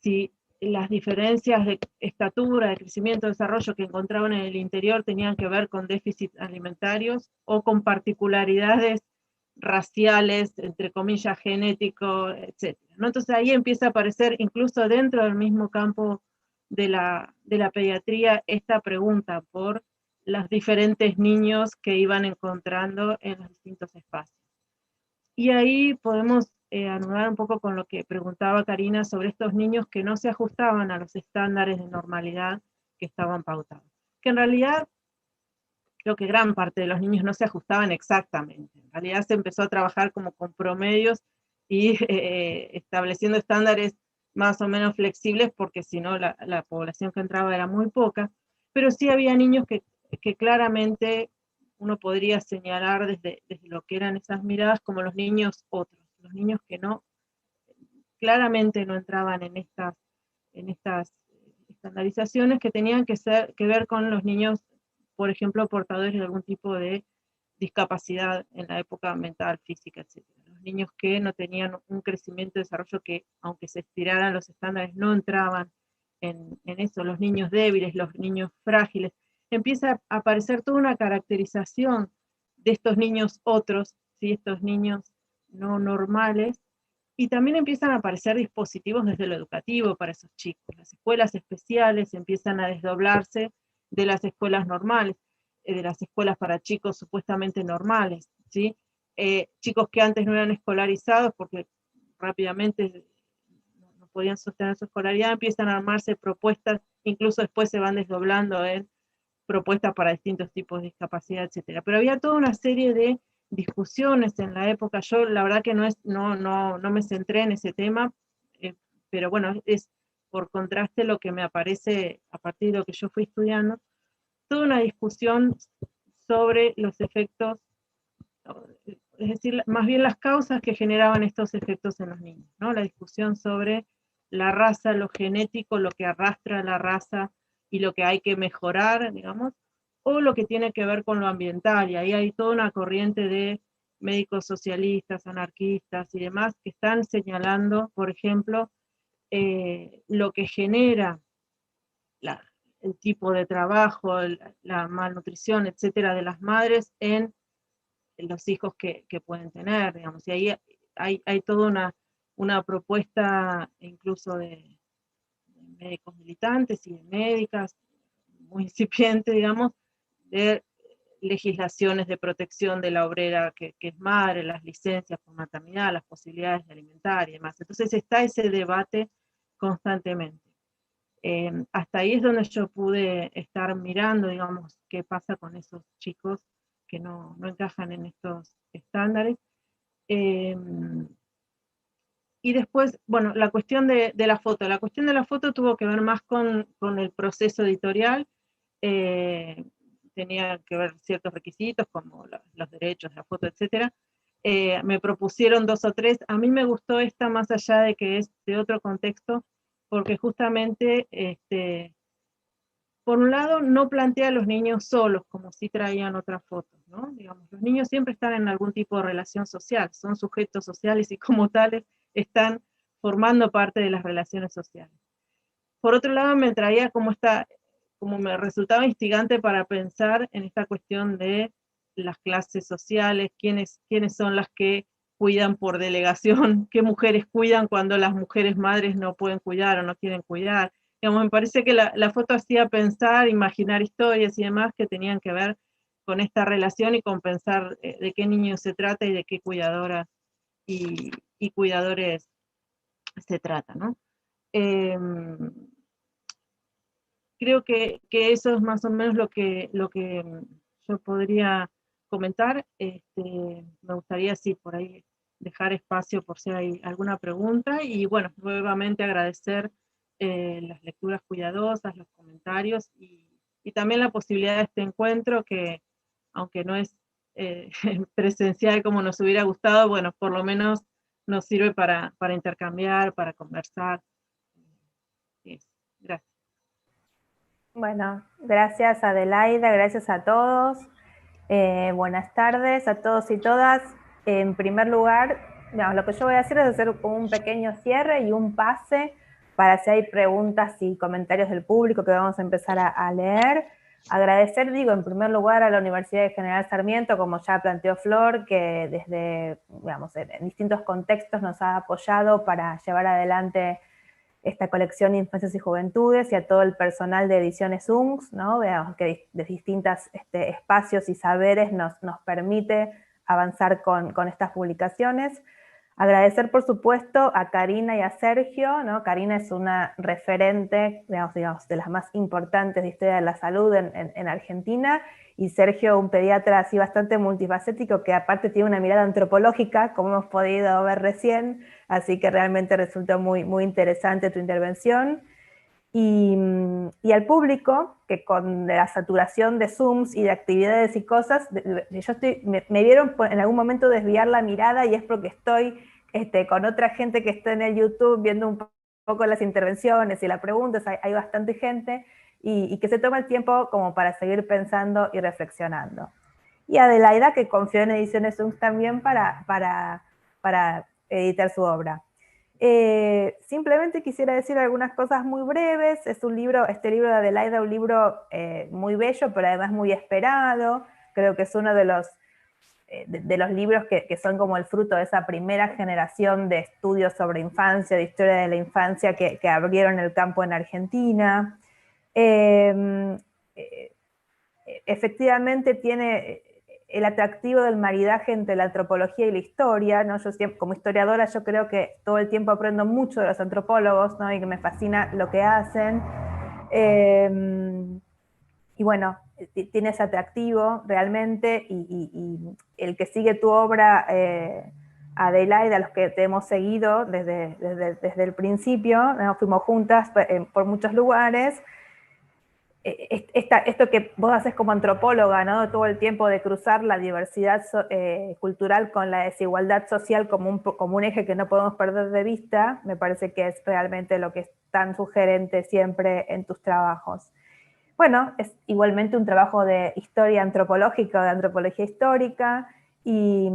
si las diferencias de estatura, de crecimiento, de desarrollo que encontraban en el interior tenían que ver con déficits alimentarios o con particularidades raciales, entre comillas, genéticos, etc. ¿no? Entonces ahí empieza a aparecer, incluso dentro del mismo campo de la pediatría, esta pregunta por los diferentes niños que iban encontrando en los distintos espacios. Y ahí podemos anudar un poco con lo que preguntaba Karina sobre estos niños que no se ajustaban a los estándares de normalidad que estaban pautados. Que en realidad, creo que gran parte de los niños no se ajustaban exactamente. En realidad se empezó a trabajar como con promedios y estableciendo estándares más o menos flexibles, porque si no la población que entraba era muy poca, pero sí había niños que claramente uno podría señalar desde lo que eran esas miradas como los niños otros, los niños que claramente no entraban en estas estandarizaciones que tenían que ver con los niños, por ejemplo, portadores de algún tipo de discapacidad en la época mental, física, etc. Los niños que no tenían un crecimiento y desarrollo que, aunque se estiraran los estándares, no entraban en eso, los niños débiles, los niños frágiles. Empieza a aparecer toda una caracterización de estos niños otros, ¿sí? Estos niños no normales, y también empiezan a aparecer dispositivos desde lo educativo para esos chicos. Las escuelas especiales empiezan a desdoblarse de las escuelas normales, de las escuelas para chicos supuestamente normales, ¿sí? Chicos que antes no eran escolarizados porque rápidamente no podían sostener su escolaridad, empiezan a armarse propuestas, incluso después se van desdoblando en propuestas para distintos tipos de discapacidad, etc. Pero había toda una serie de discusiones en la época. Yo la verdad que no me centré en ese tema, pero bueno, es por contraste lo que me aparece a partir de lo que yo fui estudiando, toda una discusión sobre los efectos, es decir, más bien las causas que generaban estos efectos en los niños, ¿no? La discusión sobre la raza, lo genético, lo que arrastra la raza y lo que hay que mejorar, digamos, o lo que tiene que ver con lo ambiental, y ahí hay toda una corriente de médicos socialistas, anarquistas y demás que están señalando, por ejemplo, lo que genera el tipo de trabajo, la malnutrición, etcétera, de las madres en los hijos que pueden tener, digamos, y ahí hay toda una propuesta incluso de médicos militantes y de médicas, muy incipiente, digamos, de legislaciones de protección de la obrera que es madre, las licencias por maternidad, las posibilidades de alimentar y demás. Entonces está ese debate constantemente. Hasta ahí es donde yo pude estar mirando, digamos, qué pasa con esos chicos que no encajan en estos estándares. Y después, bueno, la cuestión de la foto. La cuestión de la foto tuvo que ver más con el proceso editorial. Tenía que ver ciertos requisitos como los derechos de la foto, etc. Me propusieron 2 o 3. A mí me gustó esta más allá de que es de otro contexto, porque justamente, por un lado, no plantea a los niños solos, como si traían otras fotos, ¿no? Digamos, los niños siempre están en algún tipo de relación social, son sujetos sociales y como tales están formando parte de las relaciones sociales. Por otro lado, me traía como me resultaba instigante para pensar en esta cuestión de las clases sociales, quiénes son las que cuidan por delegación, qué mujeres cuidan cuando las mujeres madres no pueden cuidar o no quieren cuidar. Digamos, me parece que la foto hacía pensar, imaginar historias y demás que tenían que ver con esta relación y con pensar de qué niños se trata y de qué cuidadoras y cuidadores se trata, ¿no? Creo que eso es más o menos lo que yo podría comentar. Me gustaría, sí, por ahí dejar espacio por si hay alguna pregunta, y bueno, nuevamente agradecer las lecturas cuidadosas, los comentarios, y también la posibilidad de este encuentro que, aunque no es presencial como nos hubiera gustado, bueno, por lo menos nos sirve para intercambiar, para conversar. Gracias. Bueno, gracias Adelaida, gracias a todos. Buenas tardes a todos y todas. En primer lugar, digamos, lo que yo voy a hacer es hacer un pequeño cierre y un pase para si hay preguntas y comentarios del público que vamos a empezar a leer. Agradecer, digo, en primer lugar a la Universidad de General Sarmiento, como ya planteó Flor, que desde, digamos, en distintos contextos nos ha apoyado para llevar adelante esta colección de Infancias y Juventudes, y a todo el personal de Ediciones UNCS, ¿no? Veamos que de distintos espacios y saberes nos permite avanzar con estas publicaciones. Agradecer, por supuesto, a Karina y a Sergio, ¿no? Karina es una referente, digamos, de las más importantes de historia de la salud en Argentina, y Sergio, un pediatra así bastante multifacético, que aparte tiene una mirada antropológica, como hemos podido ver recién, así que realmente resultó muy, muy interesante tu intervención. Y al público, que con la saturación de Zooms y de actividades y cosas, me vieron en algún momento desviar la mirada, y es porque estoy con otra gente que está en el YouTube viendo un poco las intervenciones y las preguntas, hay bastante gente, y que se toma el tiempo como para seguir pensando y reflexionando. Y Adelaida, que confió en Ediciones Zooms también para editar su obra. Simplemente quisiera decir algunas cosas muy breves. Es un libro, este libro de Adelaida, un libro muy bello, pero además muy esperado. Creo que es uno de los libros que son como el fruto de esa primera generación de estudios sobre infancia, de historia de la infancia, que abrieron el campo en Argentina. Efectivamente tiene el atractivo del maridaje entre la antropología y la historia, ¿no? Yo siempre, como historiadora, yo creo que todo el tiempo aprendo mucho de los antropólogos, ¿no? Y que me fascina lo que hacen. Y bueno, tiene ese atractivo realmente, y el que sigue tu obra, Adelaida, los que te hemos seguido desde el principio, ¿no? Fuimos juntas por muchos lugares. Esto que vos haces como antropóloga, ¿no? Todo el tiempo de cruzar la diversidad cultural con la desigualdad social como un eje que no podemos perder de vista, me parece que es realmente lo que es tan sugerente siempre en tus trabajos. Bueno, es igualmente un trabajo de historia antropológica o de antropología histórica, y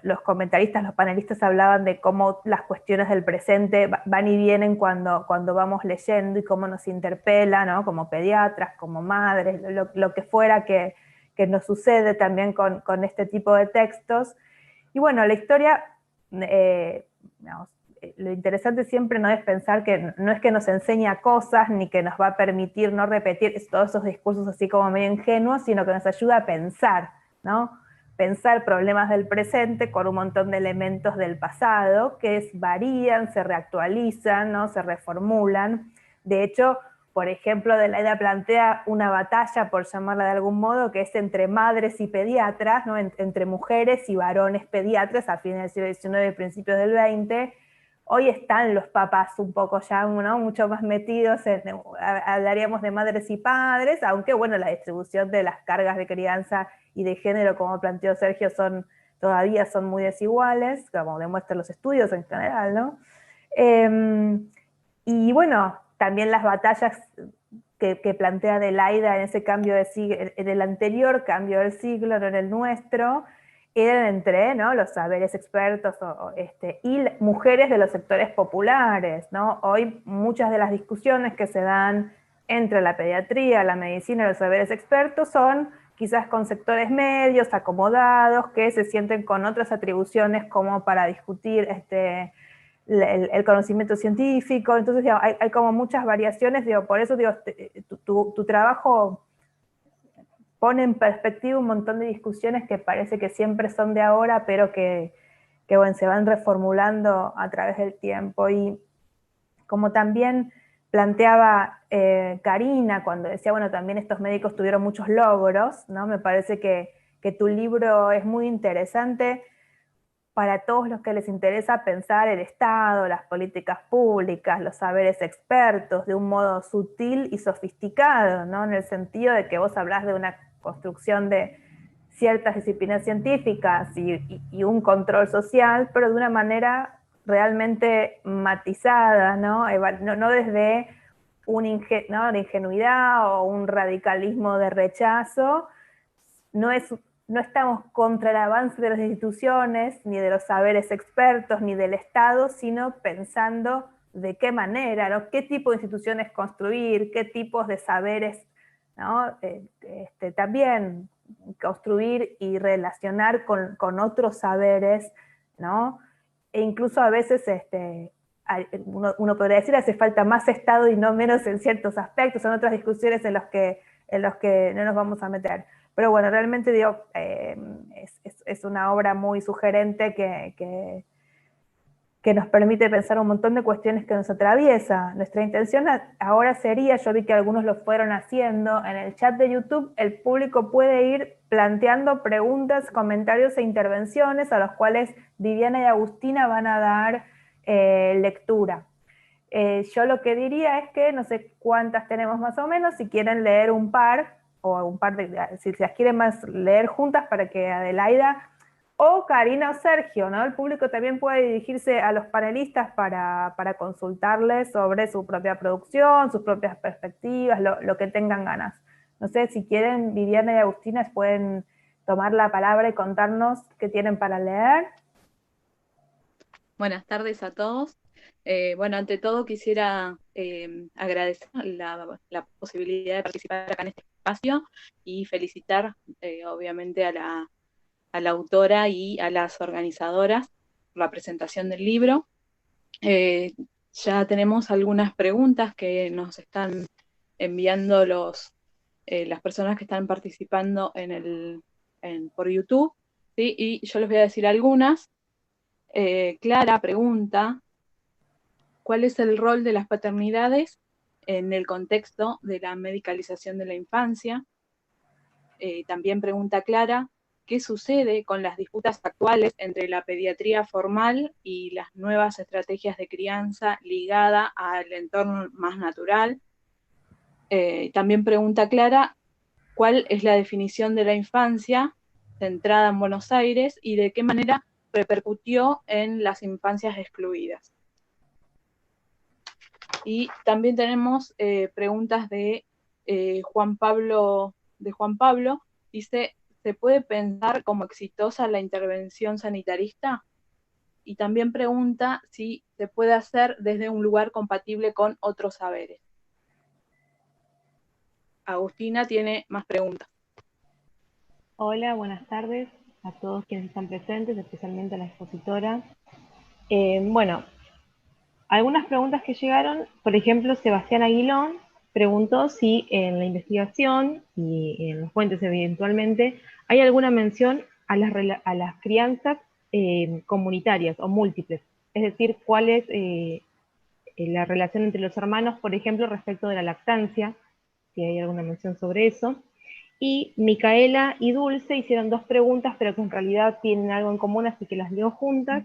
los comentaristas, los panelistas hablaban de cómo las cuestiones del presente van y vienen cuando vamos leyendo, y cómo nos interpela, ¿no? Como pediatras, como madres, lo que fuera que nos sucede también con este tipo de textos. Y bueno, la historia, digamos, lo interesante siempre no es pensar que no es que nos enseña cosas, ni que nos va a permitir no repetir todos esos discursos así como medio ingenuos, sino que nos ayuda a pensar, ¿no? Pensar problemas del presente con un montón de elementos del pasado que varían, se reactualizan, ¿no? Se reformulan. De hecho, por ejemplo, Adelaida plantea una batalla, por llamarla de algún modo, que es entre madres y pediatras, ¿no? Entre mujeres y varones pediatras a fines del siglo XIX y principios del XX. Hoy están los papás un poco ya, ¿no? Mucho más metidos hablaríamos de madres y padres, aunque bueno, la distribución de las cargas de crianza y de género, como planteó Sergio, todavía son muy desiguales, como demuestran los estudios en general, ¿no? Y bueno, también las batallas que plantea Adelaida en ese cambio de siglo, en el anterior cambio del siglo, no en el nuestro, eran entre, ¿no? Los saberes expertos y mujeres de los sectores populares, ¿no? Hoy muchas de las discusiones que se dan entre la pediatría, la medicina y los saberes expertos son quizás con sectores medios, acomodados, que se sienten con otras atribuciones como para discutir el conocimiento científico. Entonces, digamos, hay como muchas variaciones, digo, por eso digo, tu trabajo pone en perspectiva un montón de discusiones que parece que siempre son de ahora, pero que bueno, se van reformulando a través del tiempo. Y como también planteaba Karina cuando decía, bueno, también estos médicos tuvieron muchos logros, ¿no? Me parece que tu libro es muy interesante para todos los que les interesa pensar el Estado, las políticas públicas, los saberes expertos, de un modo sutil y sofisticado, ¿no? En el sentido de que vos hablás de una construcción de ciertas disciplinas científicas y un control social, pero de una manera realmente matizada, ¿no? No desde una ingenuidad o un radicalismo de rechazo. No estamos contra el avance de las instituciones, ni de los saberes expertos, ni del Estado, sino pensando de qué manera, ¿no? Qué tipo de instituciones construir, qué tipos de saberes, ¿no? También construir y relacionar con otros saberes, ¿no? E incluso a veces uno podría decir hace falta más Estado y no menos en ciertos aspectos, son otras discusiones en los que no nos vamos a meter. Pero bueno, realmente digo, es una obra muy sugerente que nos permite pensar un montón de cuestiones que nos atraviesa. Nuestra intención ahora sería, yo vi que algunos lo fueron haciendo, en el chat de YouTube el público puede ir planteando preguntas, comentarios e intervenciones a los cuales Viviana y Agustina van a dar lectura. Yo lo que diría es que, no sé cuántas tenemos más o menos, si quieren leer un par, o un par de, si las quieren más leer juntas para que Adelaida o Karina o Sergio, ¿no? El público también puede dirigirse a los panelistas para consultarles sobre su propia producción, sus propias perspectivas, lo que tengan ganas. No sé, si quieren, Viviana y Agustina pueden tomar la palabra y contarnos qué tienen para leer. Buenas tardes a todos. Bueno, ante todo quisiera agradecer la posibilidad de participar acá en este espacio y felicitar obviamente a la autora y a las organizadoras por la presentación del libro. Ya tenemos algunas preguntas que nos están enviando las personas que están participando por YouTube, ¿sí? Y yo les voy a decir algunas. Clara pregunta, ¿cuál es el rol de las paternidades en el contexto de la medicalización de la infancia? También pregunta Clara, ¿qué sucede con las disputas actuales entre la pediatría formal y las nuevas estrategias de crianza ligada al entorno más natural? También pregunta Clara, ¿cuál es la definición de la infancia centrada en Buenos Aires y de qué manera repercutió en las infancias excluidas? Y también tenemos preguntas de Juan Pablo. Dice, ¿se puede pensar como exitosa la intervención sanitarista? Y también pregunta si se puede hacer desde un lugar compatible con otros saberes. Agustina tiene más preguntas. Hola, buenas tardes a todos quienes están presentes, especialmente a la expositora. Bueno, algunas preguntas que llegaron, por ejemplo, Sebastián Aguilón preguntó si en la investigación y en los fuentes eventualmente hay alguna mención a las crianzas comunitarias o múltiples, es decir, cuál es la relación entre los hermanos, por ejemplo, respecto de la lactancia, si hay alguna mención sobre eso. Y Micaela y Dulce hicieron dos preguntas, pero que en realidad tienen algo en común, así que las leo juntas.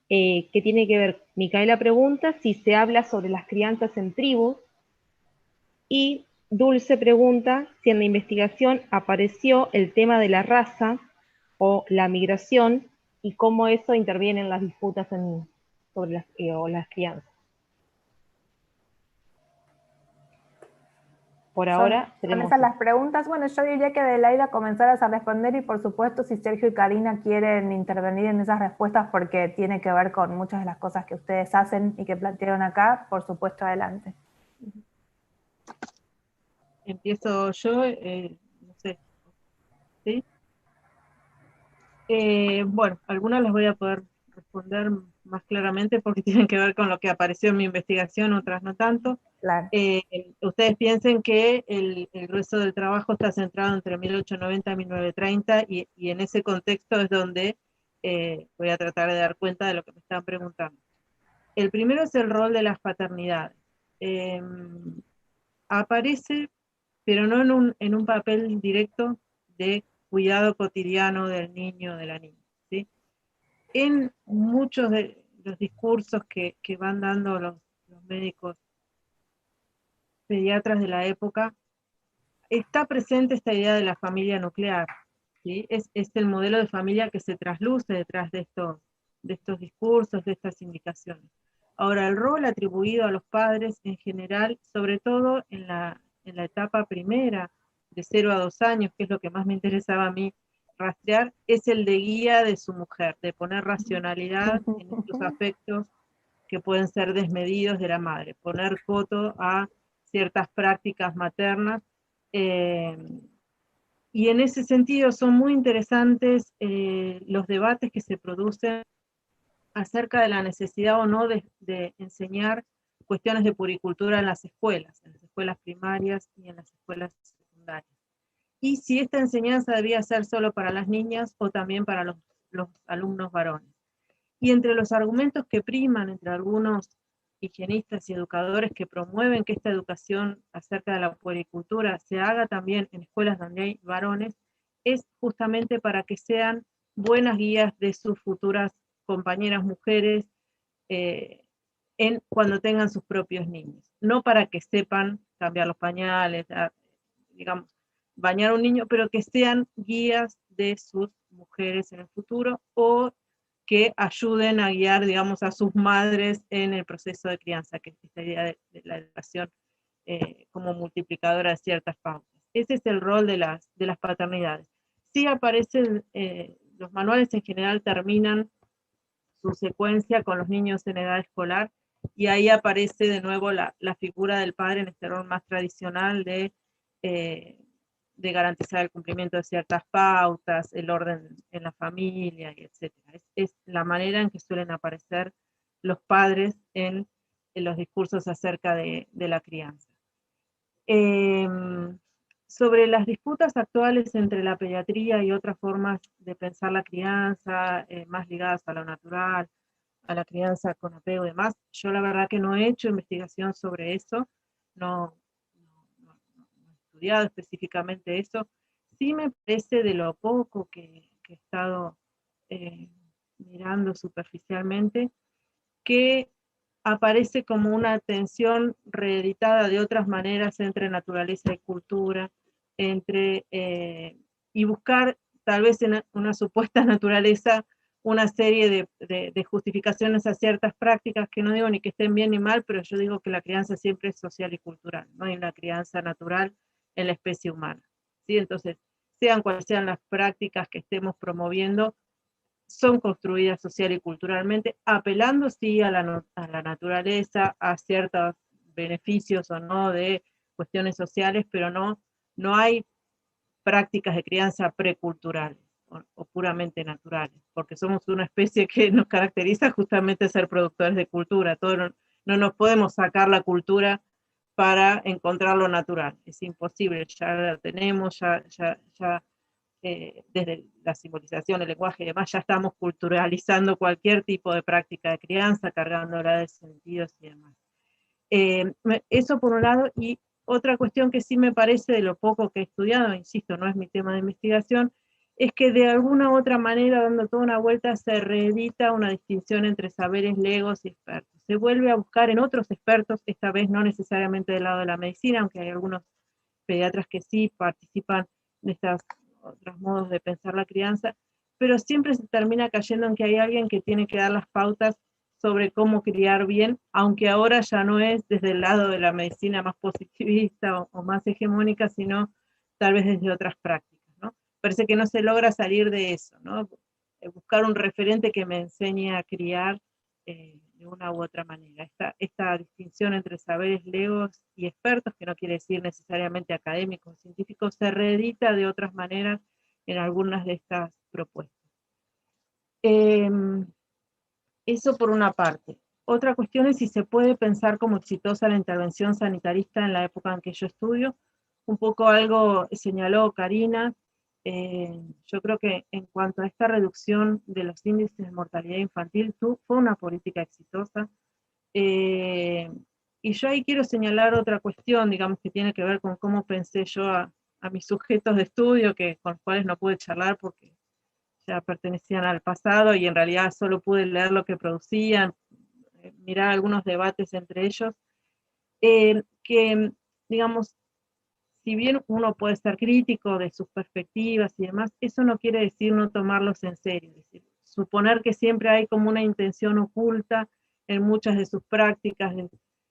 Que tiene que ver, Micaela pregunta si se habla sobre las crianzas en tribus, y Dulce pregunta si en la investigación apareció el tema de la raza o la migración y cómo eso interviene en las disputas sobre las crianzas. Por ahora tenemos esas las preguntas. Bueno, yo diría que Adelaida comenzarás a responder y por supuesto si Sergio y Karina quieren intervenir en esas respuestas porque tiene que ver con muchas de las cosas que ustedes hacen y que plantearon acá, por supuesto adelante. Empiezo yo, no sé. ¿Sí? Bueno, algunas las voy a poder responder más claramente porque tienen que ver con lo que apareció en mi investigación, otras no tanto. Claro. Ustedes piensen que el grueso del trabajo está centrado entre 1890 y 1930 y en ese contexto es donde voy a tratar de dar cuenta de lo que me están preguntando. El primero es el rol de las paternidades. Aparece, pero no en un papel directo de cuidado cotidiano del niño o de la niña, ¿sí? En muchos de los discursos que van dando los médicos pediatras de la época, está presente esta idea de la familia nuclear, ¿sí? Es el modelo de familia que se trasluce detrás de estos discursos, de estas indicaciones. Ahora, el rol atribuido a los padres en general, sobre todo en la etapa primera, de 0 a 2 años, que es lo que más me interesaba a mí rastrear, es el de guía de su mujer, de poner racionalidad en estos afectos que pueden ser desmedidos de la madre, poner coto a ciertas prácticas maternas, y en ese sentido son muy interesantes los debates que se producen acerca de la necesidad o no de enseñar cuestiones de puricultura en las escuelas primarias y en las escuelas secundarias. Y si esta enseñanza debía ser solo para las niñas o también para los alumnos varones. Y entre los argumentos que priman, entre algunos higienistas y educadores que promueven que esta educación acerca de la puericultura se haga también en escuelas donde hay varones, es justamente para que sean buenas guías de sus futuras compañeras mujeres cuando tengan sus propios niños. No para que sepan cambiar los pañales, digamos, bañar a un niño, pero que sean guías de sus mujeres en el futuro, o que ayuden a guiar, digamos, a sus madres en el proceso de crianza, que es esta idea de la educación como multiplicadora de ciertas pautas. Ese es el rol de las paternidades. Sí aparecen, los manuales en general terminan su secuencia con los niños en edad escolar, y ahí aparece de nuevo la figura del padre en este rol más tradicional de garantizar el cumplimiento de ciertas pautas, el orden en la familia, etc. Es la manera en que suelen aparecer los padres en los discursos acerca de la crianza. Sobre las disputas actuales entre la pediatría y otras formas de pensar la crianza, más ligadas a lo natural, a la crianza con apego y demás, yo la verdad que no he hecho investigación sobre eso, no he estudiado específicamente eso. Sí me parece, de lo poco que he estado mirando superficialmente, que aparece como una tensión reeditada de otras maneras entre naturaleza y cultura, y buscar tal vez en una supuesta naturaleza una serie de justificaciones a ciertas prácticas, que no digo ni que estén bien ni mal, pero yo digo que la crianza siempre es social y cultural, no hay una crianza natural en la especie humana, ¿sí? Entonces, sean cuales sean las prácticas que estemos promoviendo, son construidas social y culturalmente, apelando sí a la naturaleza, a ciertos beneficios o no de cuestiones sociales, pero no hay prácticas de crianza preculturales o puramente naturales, porque somos una especie que nos caracteriza justamente ser productores de cultura. No nos podemos sacar la cultura para encontrar lo natural, es imposible, ya la tenemos, desde la simbolización, el lenguaje y demás, ya estamos culturalizando cualquier tipo de práctica de crianza, cargándola de sentidos y demás. Eso por un lado. Y otra cuestión que sí me parece, de lo poco que he estudiado, insisto, no es mi tema de investigación, es que de alguna u otra manera, dando toda una vuelta, se reedita una distinción entre saberes legos y expertos. Se vuelve a buscar en otros expertos, esta vez no necesariamente del lado de la medicina, aunque hay algunos pediatras que sí participan en estos otros modos de pensar la crianza, pero siempre se termina cayendo en que hay alguien que tiene que dar las pautas sobre cómo criar bien, aunque ahora ya no es desde el lado de la medicina más positivista o más hegemónica, sino tal vez desde otras prácticas, ¿no? Parece que no se logra salir de eso, ¿no? Buscar un referente que me enseñe a criar de una u otra manera. Esta distinción entre saberes legos y expertos, que no quiere decir necesariamente académicos o científicos, se reedita de otras maneras en algunas de estas propuestas. Eso por una parte. Otra cuestión es si se puede pensar como exitosa la intervención sanitarista en la época en que yo estudio. Un poco algo señaló Karina. Yo creo que en cuanto a esta reducción de los índices de mortalidad infantil, fue una política exitosa. Y yo ahí quiero señalar otra cuestión, digamos, que tiene que ver con cómo pensé yo a mis sujetos de estudio, con los cuales no pude charlar porque ya pertenecían al pasado y en realidad solo pude leer lo que producían, mirar algunos debates entre ellos, que, digamos, si bien uno puede ser crítico de sus perspectivas y demás, eso no quiere decir no tomarlos en serio, es decir, suponer que siempre hay como una intención oculta en muchas de sus prácticas,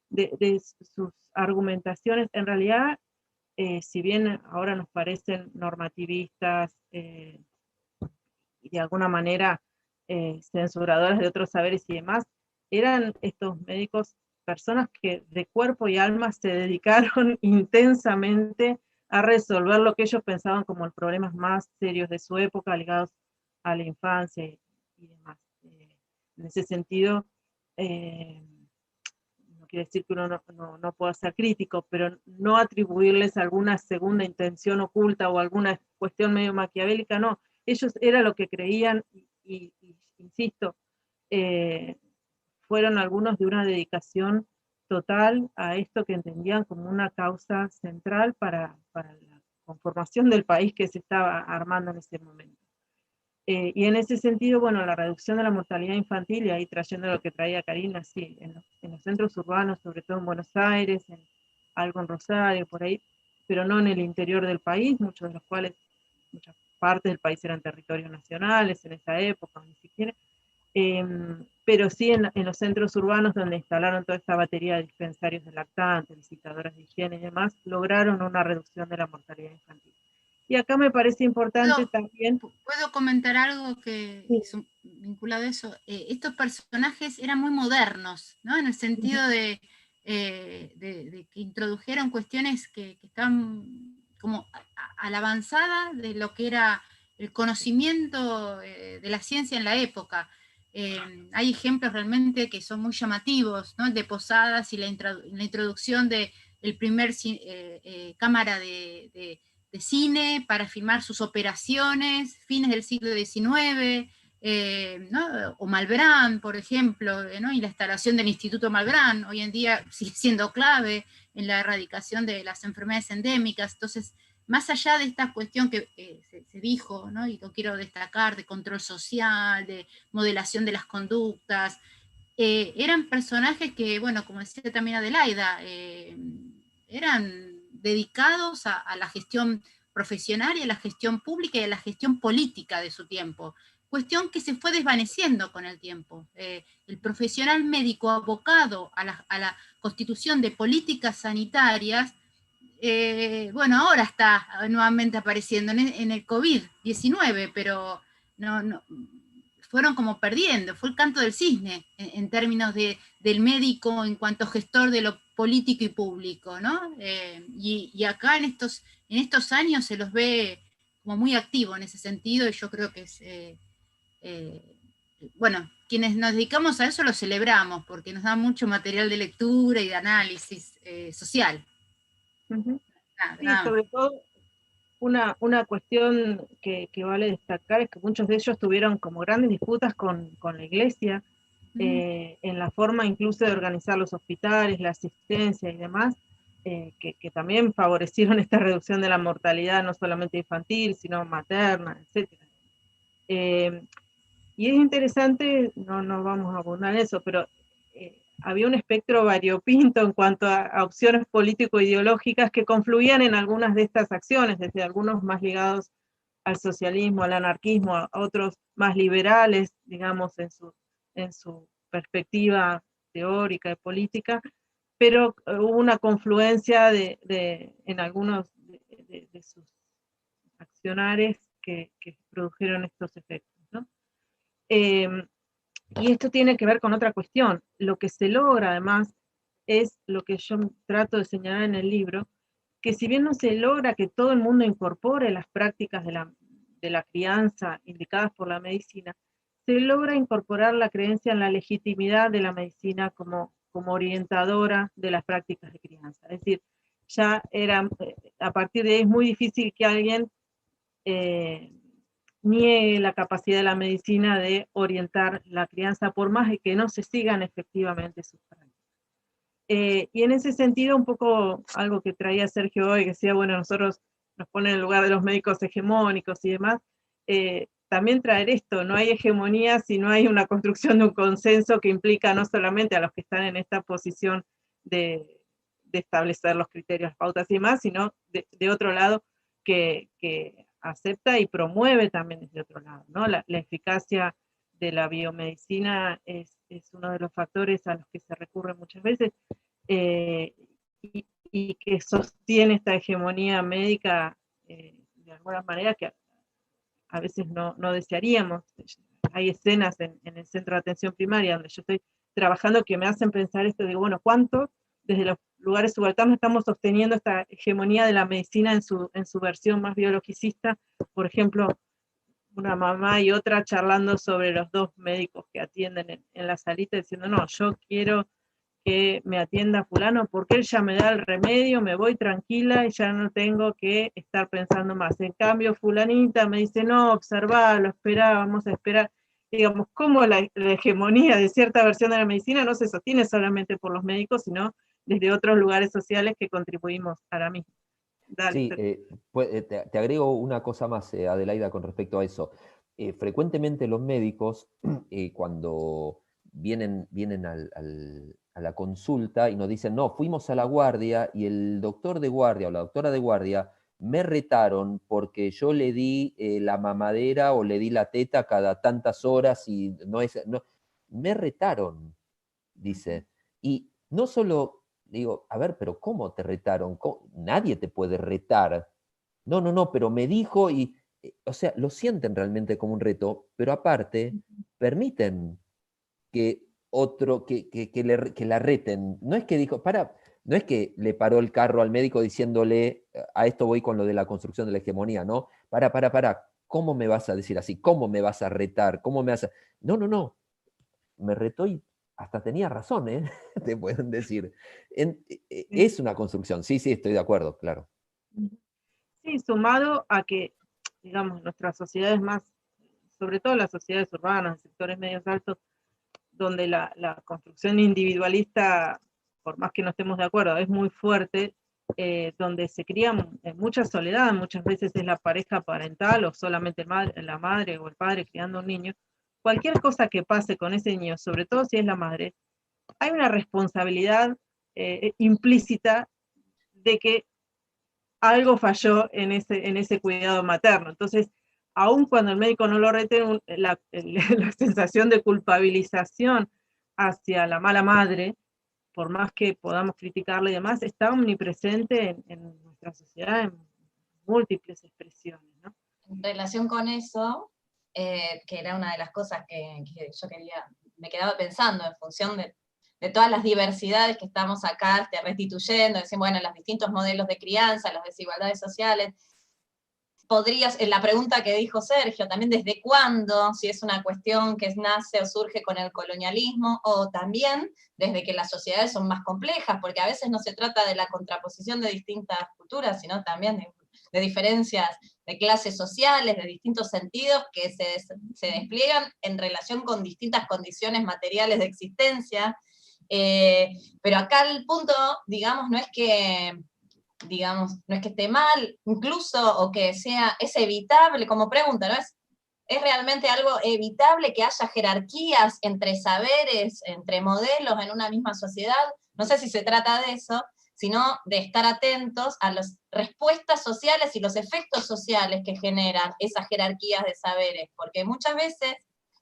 de sus argumentaciones. En realidad, si bien ahora nos parecen normativistas, y de alguna manera censuradoras de otros saberes y demás, eran estos médicos personas que de cuerpo y alma se dedicaron intensamente a resolver lo que ellos pensaban como los problemas más serios de su época, ligados a la infancia y demás. En ese sentido, no quiere decir que uno no pueda ser crítico, pero no atribuirles alguna segunda intención oculta o alguna cuestión medio maquiavélica, no. Ellos era lo que creían, y insisto, fueron algunos de una dedicación total a esto que entendían como una causa central para la conformación del país que se estaba armando en ese momento. Y en ese sentido, bueno, la reducción de la mortalidad infantil, y ahí trayendo lo que traía Karina, sí, en los centros urbanos, sobre todo en Buenos Aires, algo en Rosario, por ahí, pero no en el interior del país, muchas partes del país eran territorios nacionales en esa época, ni siquiera, pero sí en los centros urbanos donde instalaron toda esta batería de dispensarios de lactantes, visitadoras de higiene y demás, lograron una reducción de la mortalidad infantil. Y acá me parece importante también... ¿Puedo comentar algo que sí. es vinculado a eso? Estos personajes eran muy modernos, ¿no? En el sentido de que introdujeron cuestiones que están como a la avanzada de lo que era el conocimiento de la ciencia en la época. Hay ejemplos realmente que son muy llamativos, ¿no? El de Posadas y la introducción de el primer cámara de cine para filmar sus operaciones, fines del siglo XIX, ¿no? O Malbrán, por ejemplo, ¿no? Y la instalación del Instituto Malbrán, hoy en día sigue siendo clave en la erradicación de las enfermedades endémicas. Entonces, más allá de esta cuestión que se dijo, ¿no? Y lo quiero destacar, de control social, de modelación de las conductas, eran personajes que, bueno, como decía también Adelaida, eran dedicados a la gestión profesional y a la gestión pública y a la gestión política de su tiempo, cuestión que se fue desvaneciendo con el tiempo. El profesional médico abocado a la constitución de políticas sanitarias, bueno, ahora está nuevamente apareciendo en el COVID-19, pero no, fueron como perdiendo, fue el canto del cisne en términos del médico en cuanto gestor de lo político y público, ¿no? Y acá en estos años se los ve como muy activo en ese sentido, y yo creo que es, bueno, quienes nos dedicamos a eso lo celebramos, porque nos da mucho material de lectura y de análisis social. Sí, sobre todo una cuestión que vale destacar es que muchos de ellos tuvieron como grandes disputas con la iglesia, en la forma incluso de organizar los hospitales, la asistencia y demás, que también favorecieron esta reducción de la mortalidad, no solamente infantil, sino materna, etc. Y es interesante, no vamos a abundar en eso, pero había un espectro variopinto en cuanto a opciones político-ideológicas que confluían en algunas de estas acciones, desde algunos más ligados al socialismo, al anarquismo, a otros más liberales, digamos, en su perspectiva teórica y política, pero hubo una confluencia en algunos de sus accionares que produjeron estos efectos, ¿no? Y esto tiene que ver con otra cuestión. Lo que se logra, además, es lo que yo trato de señalar en el libro, que si bien no se logra que todo el mundo incorpore las prácticas de la crianza indicadas por la medicina, se logra incorporar la creencia en la legitimidad de la medicina como orientadora de las prácticas de crianza. Es decir, ya era, a partir de ahí es muy difícil que alguien niegue la capacidad de la medicina de orientar la crianza, por más de que no se sigan efectivamente sus prácticas. Y en ese sentido, un poco algo que traía Sergio hoy, que decía, bueno, nosotros nos ponen en el lugar de los médicos hegemónicos y demás, también traer esto, no hay hegemonía si no hay una construcción de un consenso que implica no solamente a los que están en esta posición de establecer los criterios, pautas y demás, sino de otro lado que acepta y promueve también desde otro lado, ¿no? La eficacia de la biomedicina es uno de los factores a los que se recurre muchas veces, y que sostiene esta hegemonía médica de alguna manera que a veces no desearíamos. Hay escenas en el centro de atención primaria donde yo estoy trabajando que me hacen pensar esto, digo, bueno, ¿cuánto desde los lugares subalternos estamos sosteniendo esta hegemonía de la medicina en su versión más biologicista? Por ejemplo, una mamá y otra charlando sobre los dos médicos que atienden en la salita, diciendo, no, yo quiero que me atienda fulano porque él ya me da el remedio, me voy tranquila y ya no tengo que estar pensando más. En cambio, fulanita me dice, no, observalo, esperá, vamos a esperar. digamos, cómo la hegemonía de cierta versión de la medicina no se sostiene solamente por los médicos, sino desde otros lugares sociales que contribuimos a la misma. Dale, Sí, te agrego una cosa más, Adelaida, con respecto a eso. Frecuentemente los médicos, cuando vienen a la consulta y nos dicen, no, fuimos a la guardia y el doctor de guardia o la doctora de guardia me retaron porque yo le di la mamadera o le di la teta cada tantas horas y me retaron, dice. Y no solo digo, a ver, pero ¿cómo te retaron? Nadie te puede retar. No, pero me dijo y, o sea, lo sienten realmente como un reto, pero aparte permiten que otro, que la reten. No es que dijo, no es que le paró el carro al médico diciéndole, a esto voy con lo de la construcción de la hegemonía, ¿no? Para, ¿cómo me vas a decir así? ¿Cómo me vas a retar? ¿Cómo me vas a...? No, me retó y hasta tenía razón, ¿eh? Te pueden decir. Es una construcción, sí, estoy de acuerdo, claro. Sí, sumado a que, digamos, nuestras sociedades más, sobre todo las sociedades urbanas, sectores medios altos, donde la construcción individualista, por más que no estemos de acuerdo, es muy fuerte, donde se cría mucha soledad, muchas veces es la pareja parental o solamente la madre o el padre criando un niño. Cualquier cosa que pase con ese niño, sobre todo si es la madre, hay una responsabilidad implícita de que algo falló en ese cuidado materno. Entonces, aun cuando el médico no lo rete, la sensación de culpabilización hacia la mala madre, por más que podamos criticarla y demás, está omnipresente en nuestra sociedad en múltiples expresiones, ¿no? En relación con eso, que era una de las cosas que yo me quedaba pensando en función de todas las diversidades que estamos acá restituyendo, decir, bueno, los distintos modelos de crianza, las desigualdades sociales. La pregunta que dijo Sergio, también desde cuándo, si es una cuestión que nace o surge con el colonialismo, o también desde que las sociedades son más complejas, porque a veces no se trata de la contraposición de distintas culturas, sino también de diferencias de clases sociales, de distintos sentidos que se despliegan en relación con distintas condiciones materiales de existencia. Pero acá el punto, digamos, no es que esté mal, incluso, o que es evitable, como pregunta, ¿no? ¿Es realmente algo evitable que haya jerarquías entre saberes, entre modelos en una misma sociedad? No sé si se trata de eso, sino de estar atentos a las respuestas sociales y los efectos sociales que generan esas jerarquías de saberes, porque muchas veces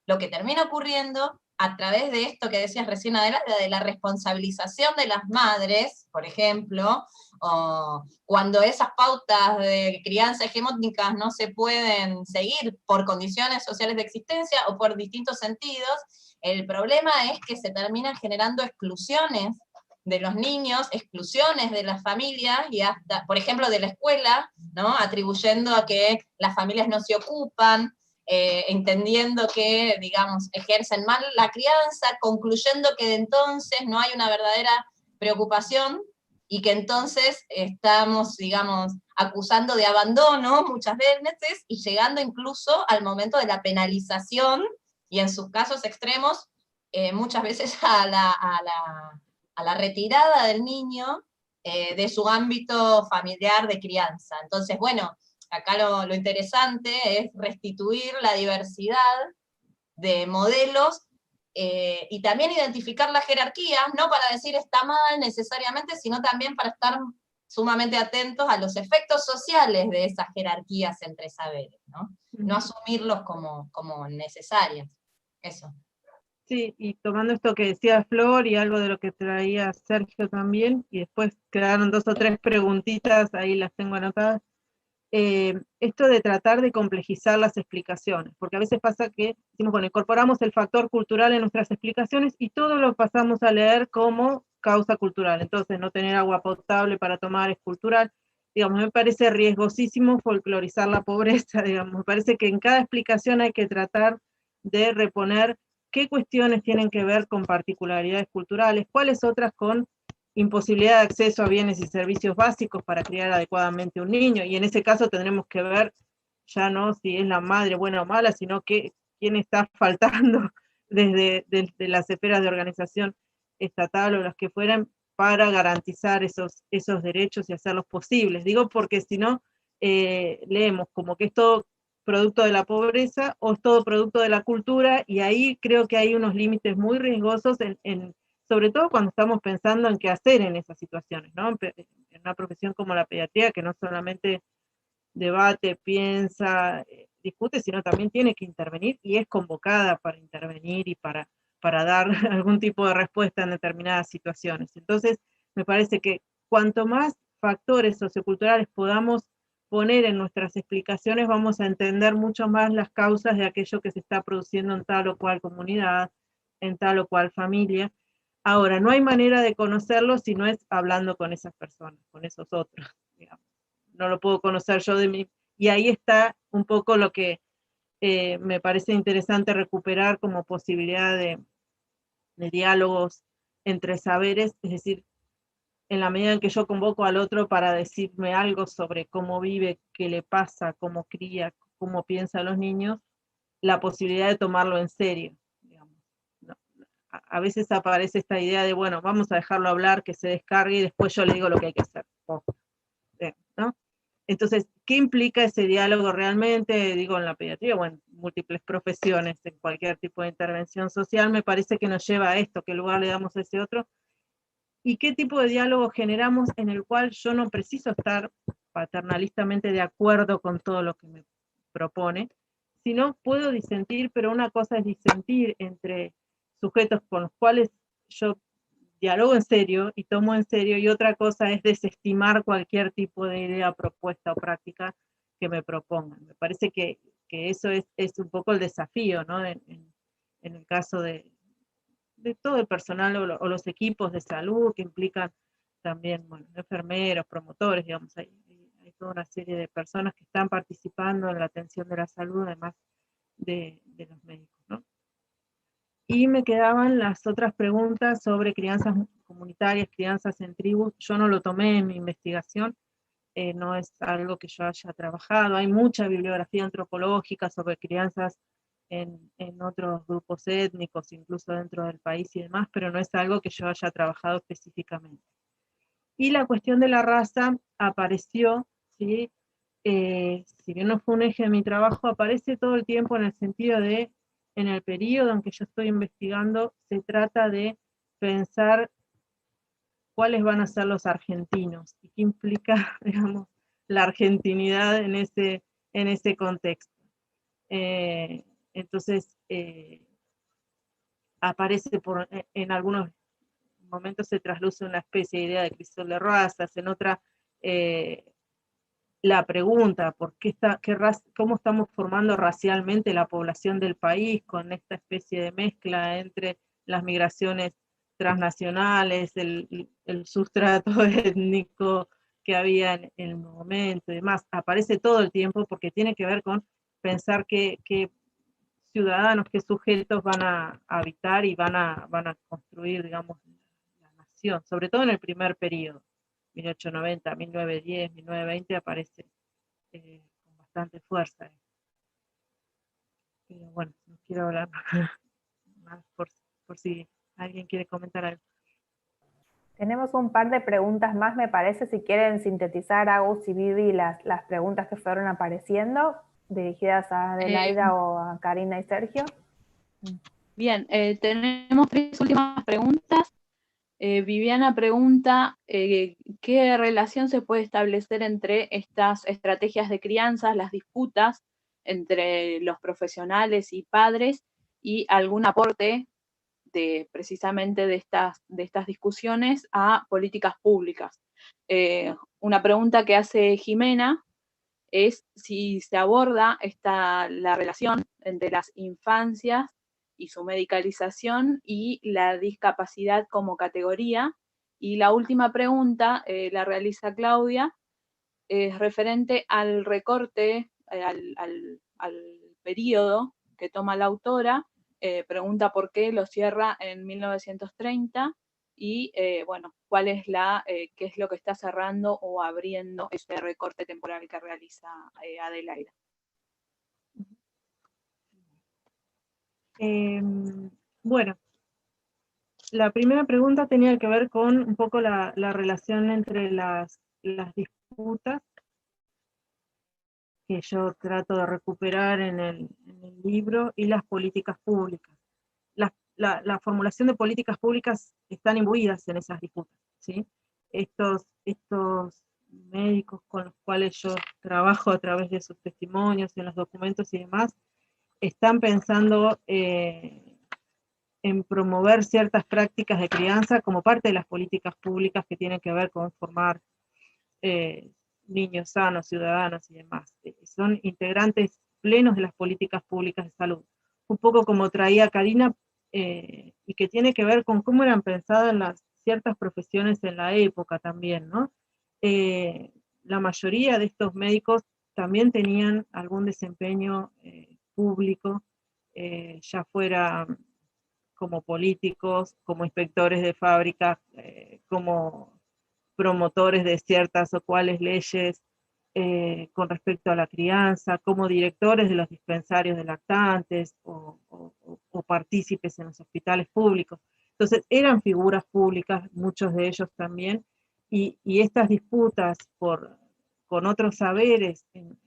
lo que termina ocurriendo a través de esto que decías recién adelante, de la responsabilización de las madres, por ejemplo, o cuando esas pautas de crianza hegemónicas no se pueden seguir por condiciones sociales de existencia o por distintos sentidos, el problema es que se terminan generando exclusiones de los niños, exclusiones de las familias y hasta, por ejemplo, de la escuela, ¿no? Atribuyendo a que las familias no se ocupan, entendiendo que, digamos, ejercen mal la crianza, concluyendo que de entonces no hay una verdadera preocupación y que entonces estamos, digamos, acusando de abandono muchas veces y llegando incluso al momento de la penalización y en sus casos extremos muchas veces a la retirada del niño de su ámbito familiar de crianza. Entonces, bueno, acá lo interesante es restituir la diversidad de modelos y también identificar las jerarquías, no para decir está mal necesariamente, sino también para estar sumamente atentos a los efectos sociales de esas jerarquías entre saberes, ¿no? No asumirlos como necesarias. Eso. Sí, y tomando esto que decía Flor y algo de lo que traía Sergio también, y después quedaron 2 o 3 preguntitas, ahí las tengo anotadas. Esto de tratar de complejizar las explicaciones, porque a veces pasa que decimos, bueno, incorporamos el factor cultural en nuestras explicaciones y todo lo pasamos a leer como causa cultural, entonces no tener agua potable para tomar es cultural. Digamos, me parece riesgosísimo folclorizar la pobreza, digamos, me parece que en cada explicación hay que tratar de reponer qué cuestiones tienen que ver con particularidades culturales, cuáles otras con imposibilidad de acceso a bienes y servicios básicos para criar adecuadamente un niño, y en ese caso tendremos que ver ya no si es la madre buena o mala, sino qué quién está faltando desde las esferas de organización estatal o las que fueran para garantizar esos derechos y hacerlos posibles. Digo porque si no, leemos como que es todo producto de la pobreza o es todo producto de la cultura, y ahí creo que hay unos límites muy riesgosos, sobre todo cuando estamos pensando en qué hacer en esas situaciones, ¿no? En una profesión como la pediatría, que no solamente debate, piensa, discute, sino también tiene que intervenir y es convocada para intervenir y para dar algún tipo de respuesta en determinadas situaciones. Entonces, me parece que cuanto más factores socioculturales podamos poner en nuestras explicaciones, vamos a entender mucho más las causas de aquello que se está produciendo en tal o cual comunidad, en tal o cual familia. Ahora, no hay manera de conocerlo si no es hablando con esas personas, con esos otros, digamos. No lo puedo conocer yo de mí. Y ahí está un poco lo que me parece interesante recuperar como posibilidad de diálogos entre saberes, es decir, en la medida en que yo convoco al otro para decirme algo sobre cómo vive, qué le pasa, cómo cría, cómo piensa a los niños, la posibilidad de tomarlo en serio. Digamos. No, a veces aparece esta idea de, bueno, vamos a dejarlo hablar, que se descargue y después yo le digo lo que hay que hacer. ¿No? Entonces, ¿qué implica ese diálogo realmente? Digo, en la pediatría o en múltiples profesiones, en cualquier tipo de intervención social, me parece que nos lleva a esto, qué lugar le damos a ese otro, y qué tipo de diálogo generamos en el cual yo no preciso estar paternalistamente de acuerdo con todo lo que me propone, sino puedo disentir, pero una cosa es disentir entre sujetos con los cuales yo dialogo en serio y tomo en serio, y otra cosa es desestimar cualquier tipo de idea, propuesta o práctica que me propongan. Me parece que eso es un poco el desafío, ¿no? En el caso de todo el personal o los equipos de salud que implican también, bueno, enfermeros, promotores, digamos, hay toda una serie de personas que están participando en la atención de la salud, además de los médicos, ¿no? Y me quedaban las otras preguntas sobre crianzas comunitarias, crianzas en tribus. Yo no lo tomé en mi investigación, no es algo que yo haya trabajado. Hay mucha bibliografía antropológica sobre crianzas en otros grupos étnicos, incluso dentro del país y demás, pero no es algo que yo haya trabajado específicamente. Y la cuestión de la raza apareció, ¿sí? Si bien no fue un eje de mi trabajo, aparece todo el tiempo en el sentido de, en el periodo en que yo estoy investigando, se trata de pensar cuáles van a ser los argentinos y qué implica, digamos, la argentinidad en ese contexto. Entonces, aparece en algunos momentos se trasluce una especie de idea de crisol de razas, en otra la pregunta, ¿cómo estamos formando racialmente la población del país con esta especie de mezcla entre las migraciones transnacionales, el sustrato étnico que había en el momento y demás? Aparece todo el tiempo porque tiene que ver con pensar qué ciudadanos, qué sujetos van a habitar y van a construir, digamos, la nación, sobre todo en el primer periodo. 1890, 1910, 1920 aparece con bastante fuerza. Pero bueno, no quiero hablar más por si alguien quiere comentar algo. Tenemos un par de preguntas más, me parece, si quieren sintetizar, Agus y Vivi, las preguntas que fueron apareciendo, dirigidas a Adelaida o a Karina y Sergio. Bien, tenemos 3 últimas preguntas. Viviana pregunta qué relación se puede establecer entre estas estrategias de crianza, las disputas entre los profesionales y padres, y algún aporte precisamente de estas discusiones a políticas públicas. Una pregunta que hace Jimena es si se aborda la relación entre las infancias y su medicalización y la discapacidad como categoría. Y la última pregunta la realiza Claudia, es referente al recorte, al periodo que toma la autora. Pregunta por qué lo cierra en 1930 y, bueno, qué es lo que está cerrando o abriendo ese recorte temporal que realiza Adelaida. Bueno, la primera pregunta tenía que ver con un poco la relación entre las disputas que yo trato de recuperar en el libro y las políticas públicas. La formulación de políticas públicas están imbuidas en esas disputas, ¿sí? Estos médicos con los cuales yo trabajo a través de sus testimonios, en los documentos y demás, están pensando en promover ciertas prácticas de crianza como parte de las políticas públicas que tienen que ver con formar niños sanos, ciudadanos y demás. Son integrantes plenos de las políticas públicas de salud. Un poco como traía Karina, y que tiene que ver con cómo eran pensadas las ciertas profesiones en la época también, ¿no? La mayoría de estos médicos también tenían algún desempeño público, ya fuera como políticos, como inspectores de fábricas, como promotores de ciertas o cuales leyes con respecto a la crianza, como directores de los dispensarios de lactantes o partícipes en los hospitales públicos. Entonces eran figuras públicas, muchos de ellos también, y estas disputas con otros saberes en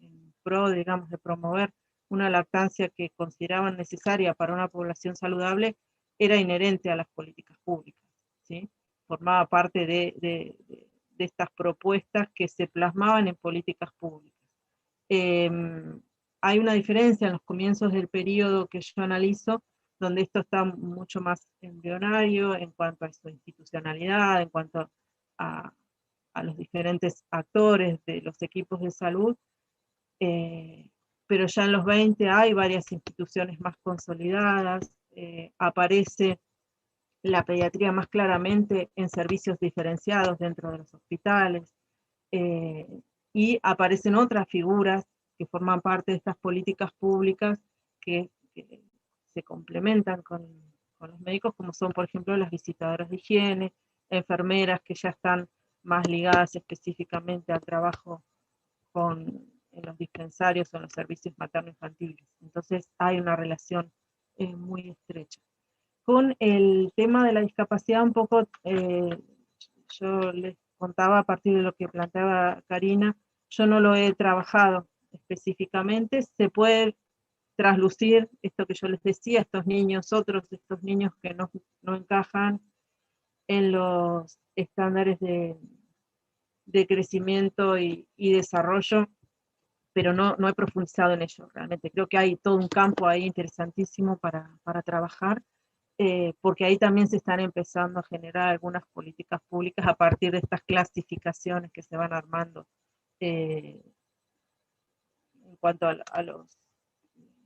pro, digamos, de promover una lactancia que consideraban necesaria para una población saludable, era inherente a las políticas públicas, ¿sí? Formaba parte de estas propuestas que se plasmaban en políticas públicas. Hay una diferencia en los comienzos del periodo que yo analizo, donde esto está mucho más embrionario en cuanto a su institucionalidad, en cuanto a los diferentes actores de los equipos de salud, pero ya en los 20 hay varias instituciones más consolidadas, aparece la pediatría más claramente en servicios diferenciados dentro de los hospitales, y aparecen otras figuras que forman parte de estas políticas públicas que se complementan con los médicos, como son, por ejemplo, las visitadoras de higiene, enfermeras que ya están más ligadas específicamente al trabajo en los dispensarios o en los servicios materno-infantiles. Entonces hay una relación muy estrecha. Con el tema de la discapacidad, un poco, yo les contaba a partir de lo que planteaba Karina, yo no lo he trabajado específicamente, se puede traslucir esto que yo les decía, estos niños que no encajan en los estándares de crecimiento y desarrollo, pero no he profundizado en ello realmente. Creo que hay todo un campo ahí interesantísimo para trabajar, porque ahí también se están empezando a generar algunas políticas públicas a partir de estas clasificaciones que se van armando en cuanto a los,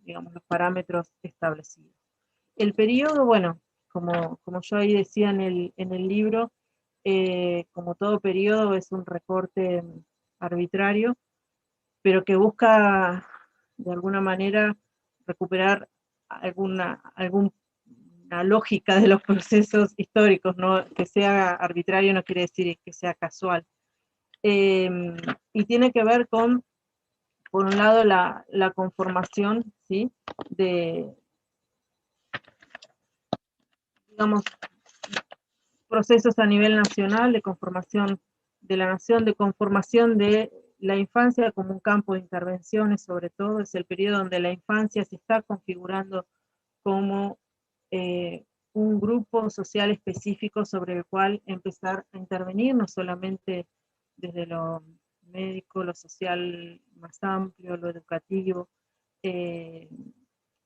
digamos, los parámetros establecidos. El periodo, bueno, como yo ahí decía en el libro, como todo periodo es un recorte arbitrario, pero que busca de alguna manera recuperar alguna lógica de los procesos históricos, ¿no? Que sea arbitrario no quiere decir que sea casual. Y tiene que ver con, por un lado, la conformación, ¿sí? De, digamos, procesos a nivel nacional, de conformación de la nación, de conformación de la infancia como un campo de intervenciones, sobre todo, es el periodo donde la infancia se está configurando como un grupo social específico sobre el cual empezar a intervenir, no solamente desde lo médico, lo social más amplio, lo educativo, y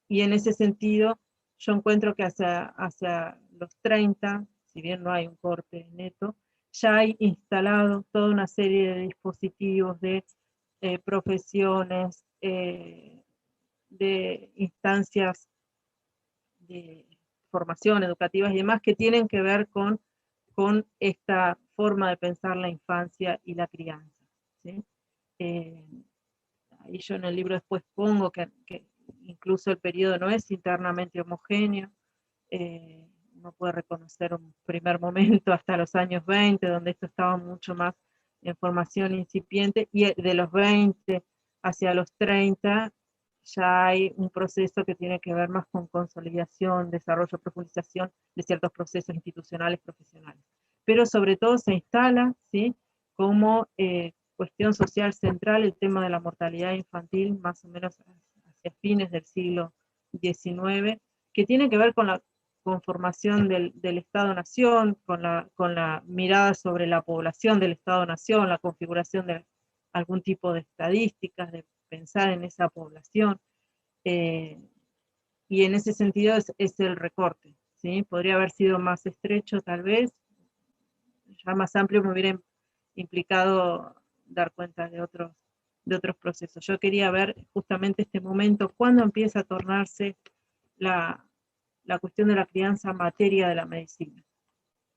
en ese sentido yo encuentro que hacia los 30, si bien no hay un corte neto, ya hay instalado toda una serie de dispositivos, de profesiones, de instancias de formación educativas y demás que tienen que ver con esta forma de pensar la infancia y la crianza, ¿sí? Ahí yo en el libro después pongo que incluso el periodo no es internamente homogéneo, uno puede reconocer un primer momento hasta los años 20, donde esto estaba mucho más en formación incipiente, y de los 20 hacia los 30 ya hay un proceso que tiene que ver más con consolidación, desarrollo, profundización de ciertos procesos institucionales, profesionales. Pero sobre todo se instala, ¿sí?, como cuestión social central el tema de la mortalidad infantil, más o menos hacia fines del siglo XIX, que tiene que ver con la conformación del Estado-Nación, con la mirada sobre la población del Estado-Nación, la configuración de algún tipo de estadísticas, de pensar en esa población, y en ese sentido es el recorte, ¿sí? Podría haber sido más estrecho tal vez, ya más amplio me hubiera implicado dar cuenta de otros procesos. Yo quería ver justamente este momento, cuándo empieza a tornarse la cuestión de la crianza materia de la medicina,